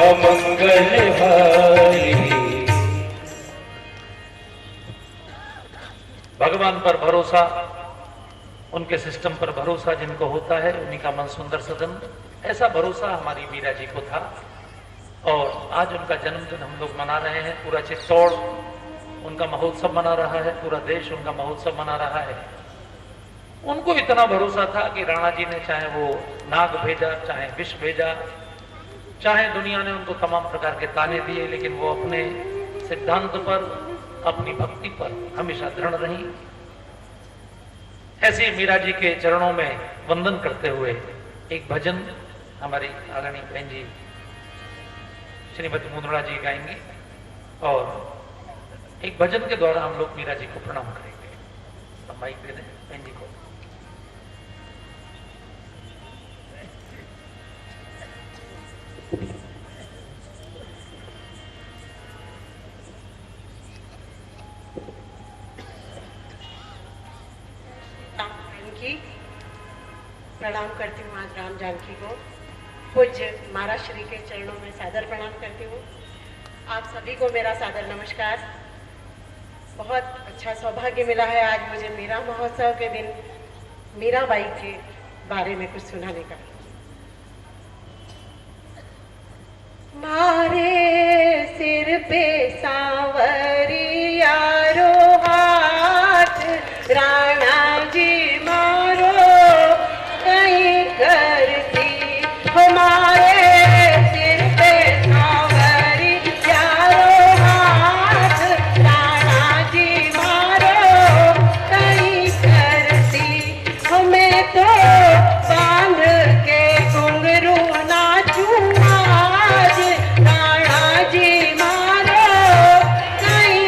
अमंगल हारी। भगवान पर भरोसा, उनके सिस्टम पर भरोसा जिनको होता है उन्हीं का मन सुंदर सदन। ऐसा भरोसा हमारी मीरा जी को था, और आज उनका जन्मदिन हम लोग मना रहे हैं। पूरा चित्तौड़ उनका महोत्सव मना रहा है, पूरा देश उनका महोत्सव मना रहा है। उनको इतना भरोसा था कि राणा जी ने चाहे वो नाग भेजा, चाहे विष भेजा, चाहे दुनिया ने उनको तमाम प्रकार के ताने दिए, लेकिन वो अपने सिद्धांत पर, अपनी भक्ति पर हमेशा दृढ़ रही। ऐसे मीरा जी के चरणों में वंदन करते हुए एक भजन हमारी आदरणीय बहन जी श्रीमती मुंद्रा जी गाएंगे, और एक भजन के द्वारा हम लोग मीरा जी को प्रणाम करेंगे। तो माइक दे दें बहन जी को। प्रणाम करती हूँ आज राम जानकी को, पूज्य महाराज श्री के चरणों में सादर प्रणाम करती हूँ। आप सभी को मेरा सादर नमस्कार। बहुत अच्छा सौभाग्य मिला है आज मुझे मीरा महोत्सव के दिन मीराबाई के बारे में कुछ सुनाने का। मारे सिर पे सांवरिया रो हाथ, राणा जी मारो कहीं करती, हमारे सिर पे सांवरिया रो हाथ, राणा जी मारो कहीं करती, हमें तो बांध के घुंघरू नाचूं आज, राणा जी मारो कहीं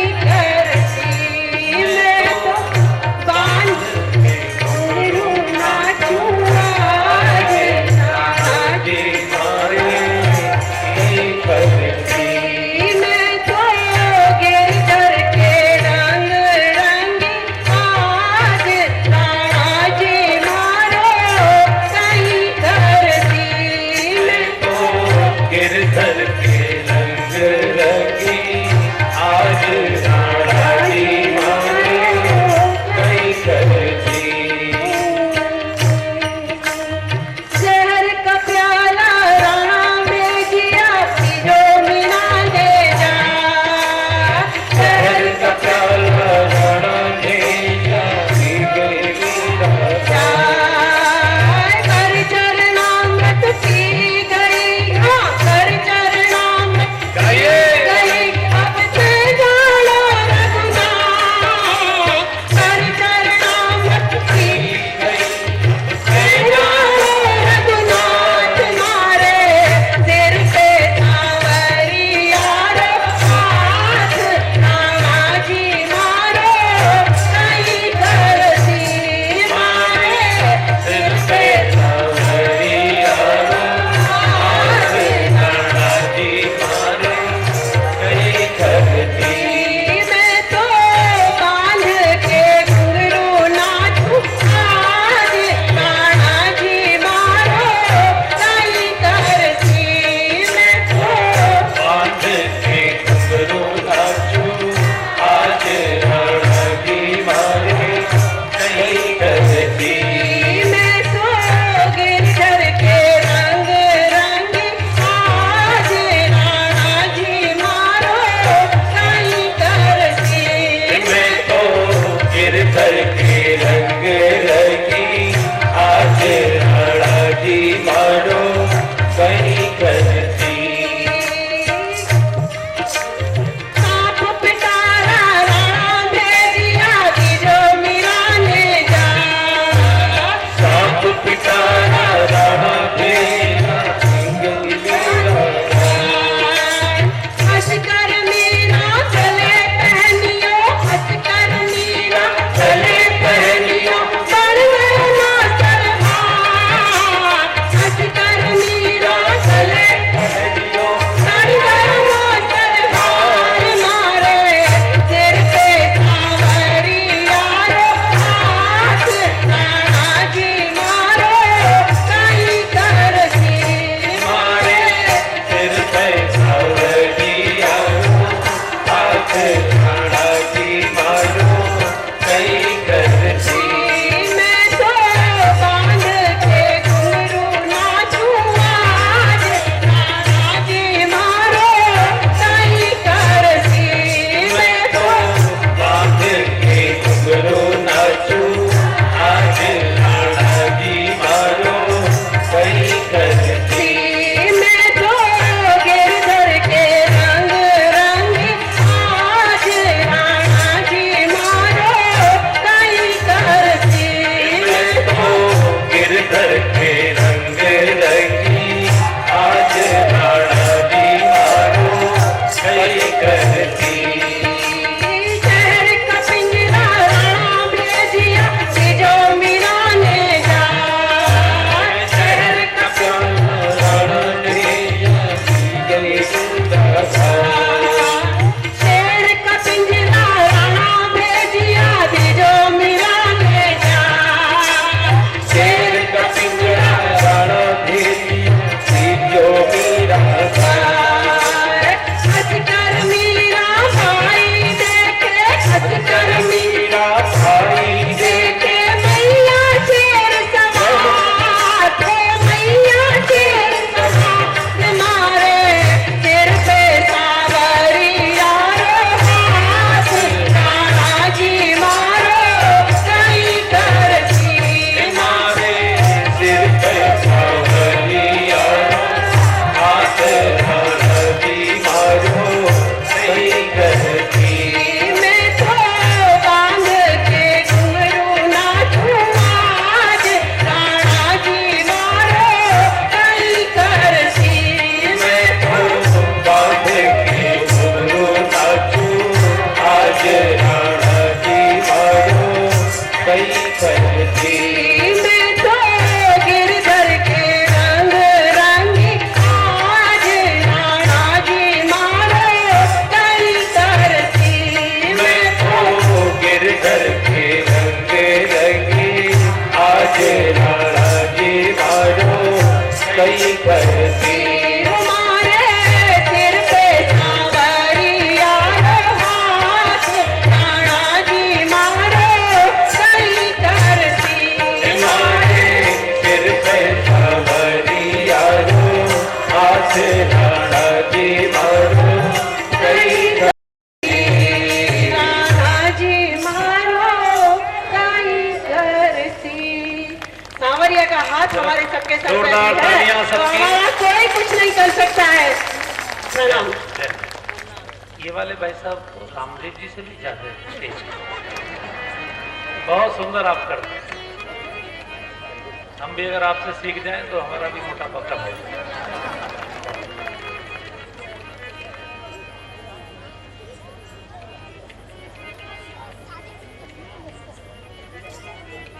कई करती तुम्हारे सिर पे सांवरिया हाथ राणा जी मारो कई करती हमारे सिर पे सांवरिया हाथ राणा जी मारो कई राणा जी मारो कई करती। सांवरिया का हाथ हमारे सबके सर पे जोरदार है, तालियां तो सबकी। हमारा कोई कुछ नहीं कर सकता है। प्रणाम। ये वाले भाई साहब तो रामदेव जी से भी ज्यादा है स्टेज पे। बहुत सुंदर आप करते हैं। हम भी अगर आपसे सीख जाएं तो हमारा भी मोटापा कम हो जाए।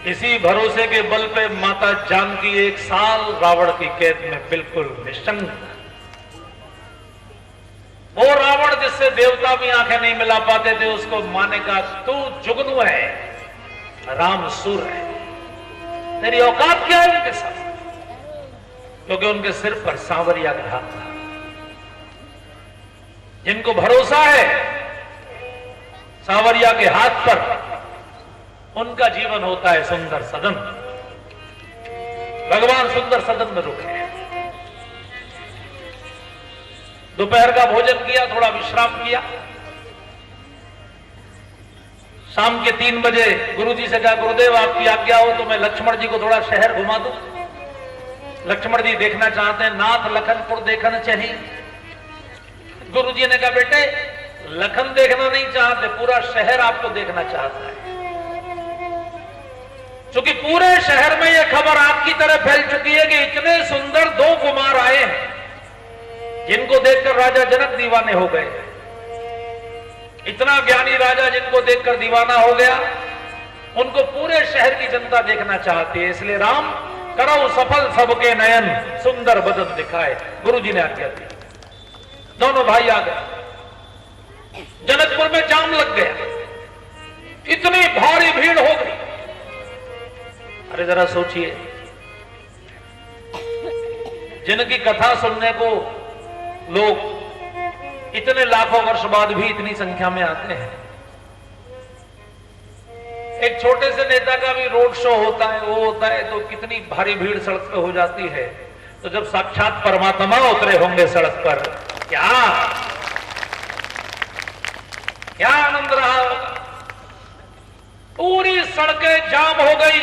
इसी भरोसे के बल पे माता जानकी 1 साल रावण की कैद में बिल्कुल निश्चंक। वो रावण जिससे देवता भी आंखें नहीं मिला पाते थे, उसको माने का तू जुगनू है, राम सूर है, तेरी औकात क्या है उनके साथ? क्योंकि उनके सिर पर सांवरिया का हाथ था। जिनको भरोसा है सांवरिया के हाथ पर, उनका जीवन होता है सुंदर सदन। भगवान सुंदर सदन में रुके हैं। दोपहर का भोजन किया, थोड़ा विश्राम किया। शाम के 3 बजे गुरुजी से कहा, गुरुदेव आपकी आज्ञा हो तो मैं लक्ष्मण जी को थोड़ा शहर घुमा दूं। लक्ष्मण जी देखना चाहते हैं, नाथ लखनपुर देखना चाहिए। गुरुजी ने कहा, बेटे लखन देखना नहीं चाहते, पूरा शहर आपको देखना चाहता है। क्योंकि पूरे शहर में यह खबर आपकी तरह फैल चुकी है कि इतने सुंदर 2 कुमार आए हैं, जिनको देखकर राजा जनक दीवाने हो गए। इतना ज्ञानी राजा जिनको देखकर दीवाना हो गया, उनको पूरे शहर की जनता देखना चाहती है। इसलिए राम करो सफल सबके नयन, सुंदर बदन दिखाए। गुरुजी ने आज्ञा दी। दोनों भाई आ गए। जनकपुर में जाम लग गया, इतनी भारी भीड़ हो गई। अरे जरा सोचिए, जिनकी कथा सुनने को लोग इतने लाखों वर्ष बाद भी इतनी संख्या में आते हैं। एक छोटे से नेता का भी रोड शो होता है, वो होता है तो कितनी भारी भीड़ सड़क पे हो जाती है। तो जब साक्षात परमात्मा उतरे होंगे सड़क पर, क्या आनंद रहा होगा। पूरी सड़कें जाम हो गई।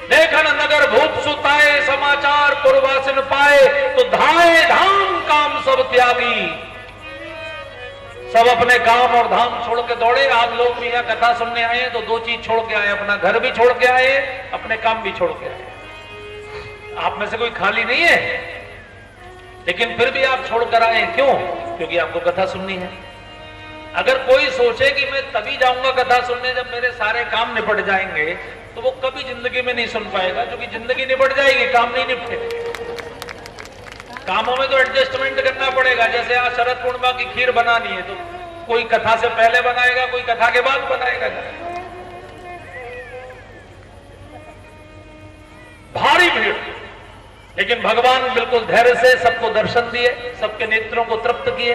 देखन नगर भूप सुताए, समाचार पुरवासिन पाए, तो धाए धाम काम सब त्यागी। सब अपने काम और धाम छोड़ के दौड़े। आप लोग भी यहाँ कथा सुनने आए हैं तो 2 चीज छोड़ के आए, अपना घर भी छोड़ के आए, अपने काम भी छोड़ के आए। आप में से कोई खाली नहीं है, लेकिन फिर भी आप छोड़ कर आए। क्यों? क्योंकि आपको कथा सुननी है। अगर कोई सोचे कि मैं तभी जाऊंगा कथा सुनने जब मेरे सारे काम निपट जाएंगे, तो वो कभी जिंदगी में नहीं सुन पाएगा। क्योंकि जिंदगी निपट जाएगी, काम नहीं निपटे। कामों में तो एडजस्टमेंट करना पड़ेगा। जैसे आज शरद पूर्णिमा की खीर बनानी है, तो कोई कथा से पहले बनाएगा, कोई कथा के बाद बनाएगा। भारी भीड़, लेकिन भगवान बिल्कुल धैर्य से सबको दर्शन दिए, सबके नेत्रों को तृप्त किए।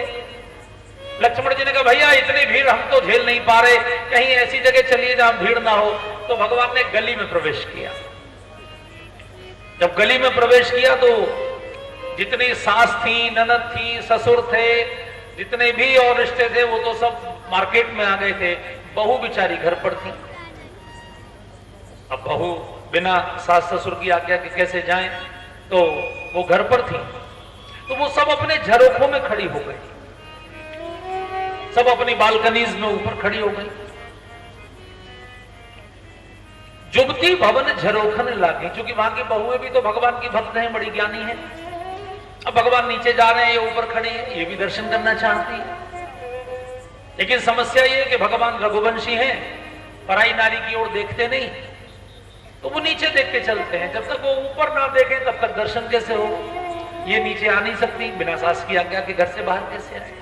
लक्ष्मण जी ने कहा, भैया इतनी भीड़ हम तो झेल नहीं पा रहे, कहीं ऐसी जगह चलिए जहां भीड़ ना हो। तो भगवान ने गली में प्रवेश किया। जब गली में प्रवेश किया तो जितनी सास थी, ननद थी, ससुर थे, जितने भी और रिश्ते थे, वो तो सब मार्केट में आ गए थे। बहू बेचारी घर पर थी। अब बहू बिना सास ससुर की आज्ञा के कैसे जाएं, तो वो घर पर थी। तो वो सब अपने झरोखों में खड़ी हो गई, सब अपनी बालकनीज में ऊपर खड़ी हो गई। जुगती भवन झरोखन लागी, क्योंकि वहां की बहुएं भी तो भगवान की भक्त हैं, बड़ी ज्ञानी हैं। अब भगवान नीचे जा रहे हैं, ये ऊपर खड़ी है, ये भी दर्शन करना चाहती है। लेकिन समस्या ये है कि भगवान रघुवंशी हैं, पराई नारी की ओर देखते नहीं, तो वो नीचे देख के चलते हैं। जब तक वो ऊपर ना देखें तब तक दर्शन कैसे हो। ये नीचे आ नहीं सकती, बिना सास की आज्ञा के घर से बाहर कैसे आए।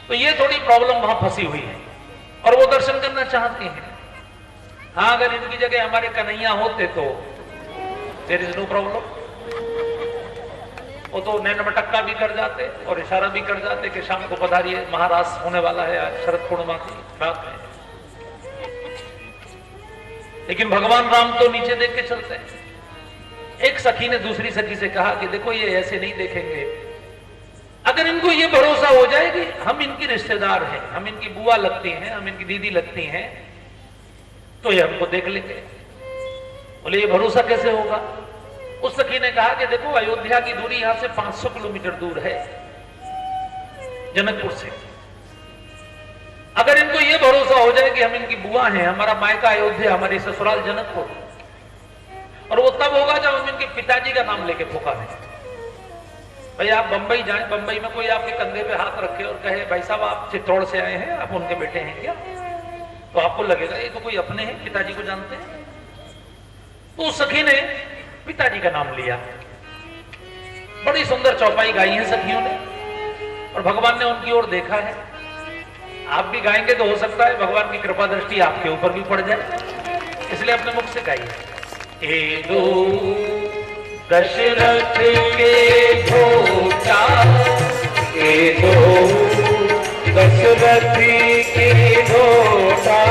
तो ये थोड़ी प्रॉब्लम वहां फंसी हुई है, और वो दर्शन करना चाहती हैं। हाँ, अगर इनकी जगह हमारे कन्हैया होते तो देयर इज नो प्रॉब्लम। वो तो नैन मटक्का भी कर जाते और इशारा भी कर जाते कि शाम को पधारिए, महारास होने वाला है आज शरद पूर्णिमा की रात में। लेकिन भगवान राम तो नीचे देख के चलते हैं। एक सखी ने दूसरी सखी से कहा कि देखो ये ऐसे नहीं देखेंगे, अगर इनको ये भरोसा हो जाए कि हम इनकी रिश्तेदार हैं, हम इनकी बुआ लगती हैं, हम इनकी दीदी लगती हैं, तो ये हमको देख लेंगे। बोले ये भरोसा कैसे होगा? उस सखी ने कहा कि देखो अयोध्या की दूरी यहां से 500 किलोमीटर दूर है जनकपुर से। अगर इनको ये भरोसा हो जाए कि हम इनकी बुआ हैं, हमारा मायका अयोध्या, हमारे ससुराल जनकपुर, और वो तब होगा जब हम इनके पिताजी का नाम लेके पुकारें। भाई आप बंबई जाएं, बंबई में कोई आपके कंधे पे हाथ रखे और कहे भाई साहब आप चित्तौड़ से आए हैं, आप उनके बेटे हैं क्या, तो आपको लगेगा ये तो कोई अपने हैं, पिताजी को जानते हैं। तो उस सखी ने पिताजी का नाम लिया। बड़ी सुंदर चौपाई गाई है सखियों ने, और भगवान ने उनकी ओर देखा है। आप भी गाएंगे तो हो सकता है भगवान की कृपा दृष्टि आपके ऊपर भी पड़ जाए, इसलिए अपने मुख से गाइए। ए दो दशरथ के घोटा, ए दो दशरथ के घोटा,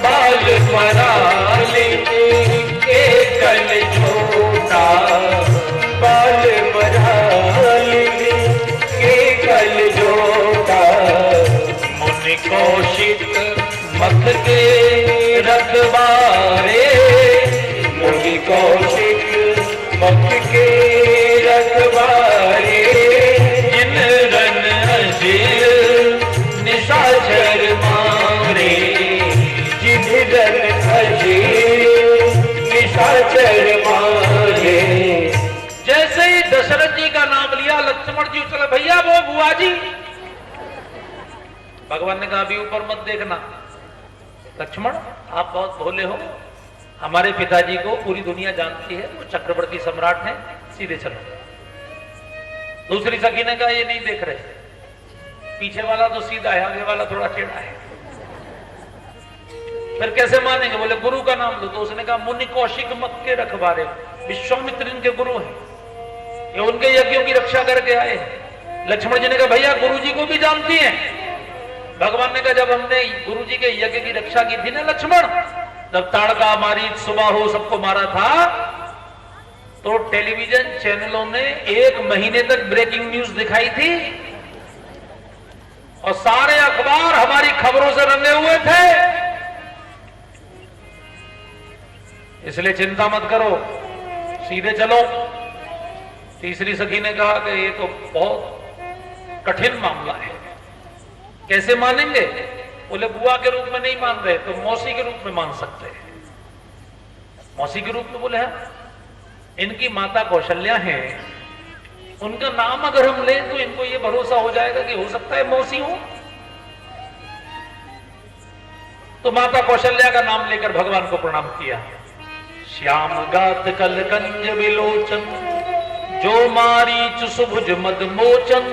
बाल मरालिनी के कल छोटा, बाल मरालिनी के कल छोटा, मुनि कौशिक मख के रखवारे, मुनि कौशिक मख के रखवारे, जिन रन अजीर निशाचर मारे, जिन रन अजीर निशाचर मारे। जैसे ही दशरथ जी का नाम लिया, लक्ष्मण जी चले भैया वो बुआ जी। भगवान ने कहा अभी ऊपर मत देखना लक्ष्मण, आप बहुत भोले हो, हमारे पिताजी को पूरी दुनिया जानती है, वो चक्रवर्ती सम्राट हैं, सीधे चलो। दूसरी सखी ने कहा ये नहीं देख रहे, पीछे वाला तो सीधा है, आगे वाला थोड़ा टेढ़ा है, फिर कैसे मानेंगे? बोले गुरु का नाम दो। तो उसने कहा मुनि कौशिक मख के रखवारे, विश्वामित्र इनके गुरु हैं, ये उनके यज्ञों की रक्षा करके आए हैं। लक्ष्मण जी ने कहा भैया गुरु जी को भी जानती हैं। भगवान ने कहा जब हमने गुरु जी के यज्ञ की रक्षा की थी ना लक्ष्मण, जब ताड़का मारीच सुबाहु सबको मारा था, तो टेलीविजन चैनलों ने 1 महीने तक ब्रेकिंग न्यूज दिखाई थी, और सारे अखबार हमारी खबरों से रंगे हुए थे। इसलिए चिंता मत करो, सीधे चलो। तीसरी सखी ने कहा कि ये तो बहुत कठिन मामला है, कैसे मानेंगे? बोले बुआ के रूप में नहीं मान रहे तो मौसी के रूप में मान सकते हैं। मौसी के रूप में बोले हैं, इनकी माता कौशल्या हैं, उनका नाम अगर हम लें तो इनको ये भरोसा हो जाएगा कि हो सकता है मौसी हो। तो माता कौशल्या का नाम लेकर भगवान को प्रणाम किया। श्याम गात कल कंज विलोचन, जो मारीच सुभुज मद मोचन,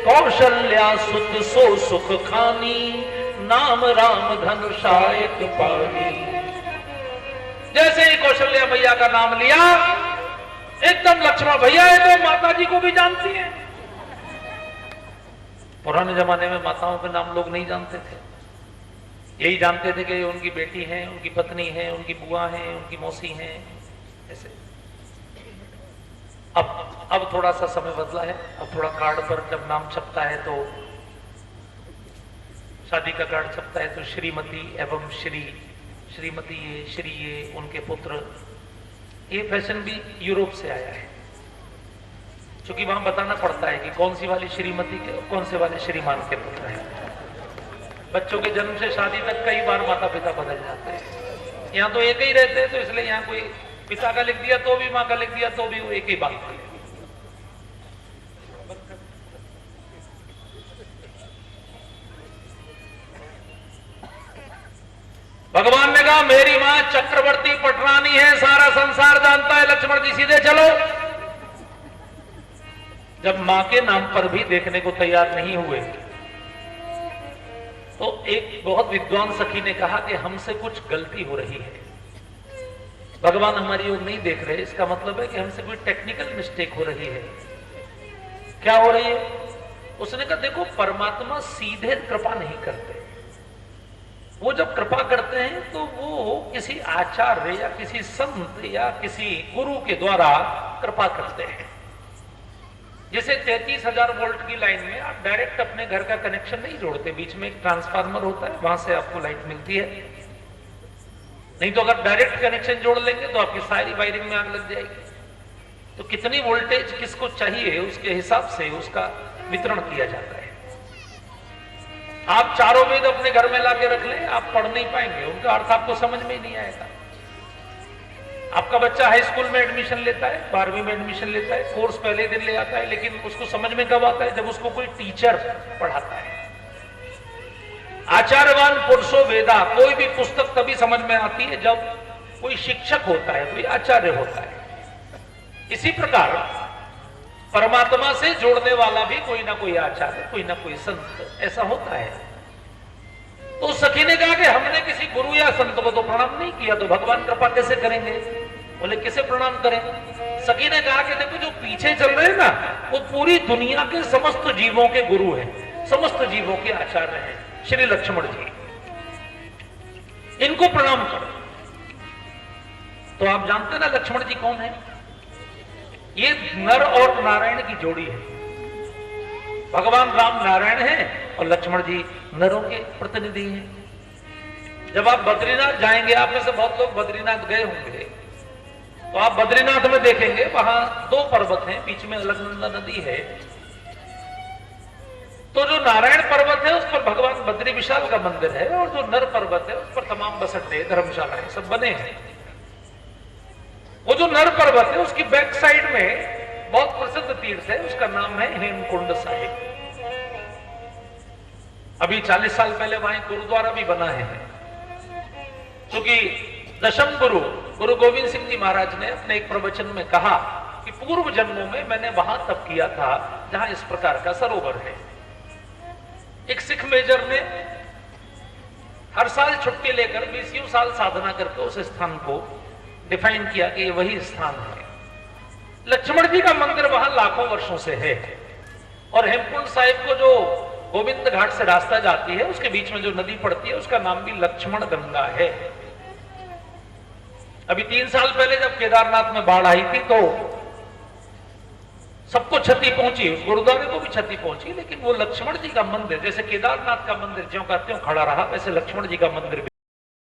कौशल्या सुत सो सुख खानी, नाम राम धन शायक पानी। जैसे ही कौशल्या मैया का नाम लिया, एकदम लक्ष्मण भैया है तो माता जी को भी जानती है। पुराने जमाने में माताओं के नाम लोग नहीं जानते थे, यही जानते थे कि उनकी बेटी है, उनकी पत्नी है, उनकी बुआ है, उनकी मौसी है, ऐसे। अब थोड़ा सा समय बदला है, अब थोड़ा कार्ड पर जब नाम छपता है तो शादी का कार्ड छपता है तो श्रीमती एवं श्रीमती ये, श्री ये, उनके पुत्र, ये फैशन भी यूरोप से आया है, क्योंकि वहां बताना पड़ता है कि कौन सी वाली श्रीमती के और कौन से वाले श्रीमान के पुत्र हैं। बच्चों के जन्म से शादी तक कई बार माता पिता बदल जाते हैं, यहाँ तो एक ही रहते हैं, तो इसलिए यहाँ कोई पिता का लिख दिया तो भी, माँ का लिख दिया तो भी वो एक ही बात है। भगवान ने कहा मेरी मां चक्रवर्ती पटरानी है, सारा संसार जानता है, लक्ष्मण जी सीधे चलो। जब मां के नाम पर भी देखने को तैयार नहीं हुए तो एक बहुत विद्वान सखी ने कहा कि हमसे कुछ गलती हो रही है। भगवान हमारी ओर नहीं देख रहे, इसका मतलब है कि हमसे कोई टेक्निकल मिस्टेक हो रही है। क्या हो रही है? उसने कहा देखो, परमात्मा सीधे कृपा नहीं करते, वो जब कृपा करते हैं तो वो किसी आचार्य या किसी संत या किसी गुरु के द्वारा कृपा करते हैं। जैसे 33,000 वोल्ट की लाइन में आप डायरेक्ट अपने घर का कनेक्शन नहीं जोड़ते, बीच में एक ट्रांसफार्मर होता है, वहां से आपको लाइट मिलती है। नहीं तो अगर डायरेक्ट कनेक्शन जोड़ लेंगे तो आपकी सारी वायरिंग में आग लग जाएगी। तो कितनी वोल्टेज किसको चाहिए उसके हिसाब से उसका वितरण किया जाता है। आप चारों वेद अपने घर में लाके रख लें, आप पढ़ नहीं पाएंगे, उनका अर्थ आपको समझ में ही नहीं आएगा। आपका बच्चा हाई स्कूल में एडमिशन लेता है, 12वीं में एडमिशन लेता है, कोर्स पहले दिन ले आता है, लेकिन उसको समझ में कब आता है? जब उसको कोई टीचर पढ़ाता है। आचार्यवान पुरुषो वेदा, कोई भी पुस्तक तभी समझ में आती है जब कोई शिक्षक होता है, कोई आचार्य होता है। इसी प्रकार परमात्मा से जोड़ने वाला भी कोई ना कोई आचार्य, कोई ना कोई संत ऐसा होता है। तो सखी ने कहा कि हमने किसी गुरु या संत को तो प्रणाम नहीं किया, तो भगवान कृपा कैसे करेंगे? बोले किसे प्रणाम करें? सखी ने कहा कि देखो, जो पीछे चल रहे हैं ना, वो पूरी दुनिया के समस्त जीवों के गुरु हैं, समस्त जीवों के आचार्य हैं, श्री लक्ष्मण जी, इनको प्रणाम करो। तो आप जानते ना लक्ष्मण जी कौन है? ये नर और नारायण की जोड़ी है। भगवान राम नारायण हैं और लक्ष्मण जी नरों के प्रतिनिधि हैं। जब आप बद्रीनाथ जाएंगे, आप में से बहुत लोग बद्रीनाथ गए होंगे, तो आप बद्रीनाथ में देखेंगे वहां 2 पर्वत हैं, बीच में अलकनंदा नदी है। तो जो नारायण पर्वत है उस पर भगवान बद्री विशाल का मंदिर है, और जो नर पर्वत है उस पर तमाम बसड्डे, धर्मशालाएं सब बने हैं। वो जो नर पर्वत है उसकी बैक साइड में बहुत प्रसिद्ध तीर्थ है, उसका नाम है हेमकुंड साहिब। अभी 40 साल पहले वहां गुरुद्वारा भी बना है, क्योंकि दशम गुरु गोविंद सिंह जी महाराज ने अपने एक प्रवचन में कहा कि पूर्व जन्मों में मैंने वहां तप किया था जहां इस प्रकार का सरोवर है। एक सिख मेजर ने हर साल छुट्टी लेकर 20 साल साधना करके उस स्थान को डिफाइन किया कि ये वही स्थान है। लक्ष्मण जी का मंदिर वहां लाखों वर्षों से है, और हेमकुंड साहिब को जो गोविंद घाट से रास्ता जाती है उसके बीच में जो नदी पड़ती है उसका नाम भी लक्ष्मण गंगा है। अभी 3 साल पहले जब केदारनाथ में बाढ़ आई थी तो सबको क्षति पहुंची, उस गुरुद्वारे को भी क्षति पहुंची, लेकिन वो लक्ष्मण जी का मंदिर, जैसे केदारनाथ का मंदिर ज्यों का त्यों खड़ा रहा, वैसे लक्ष्मण जी का मंदिर भी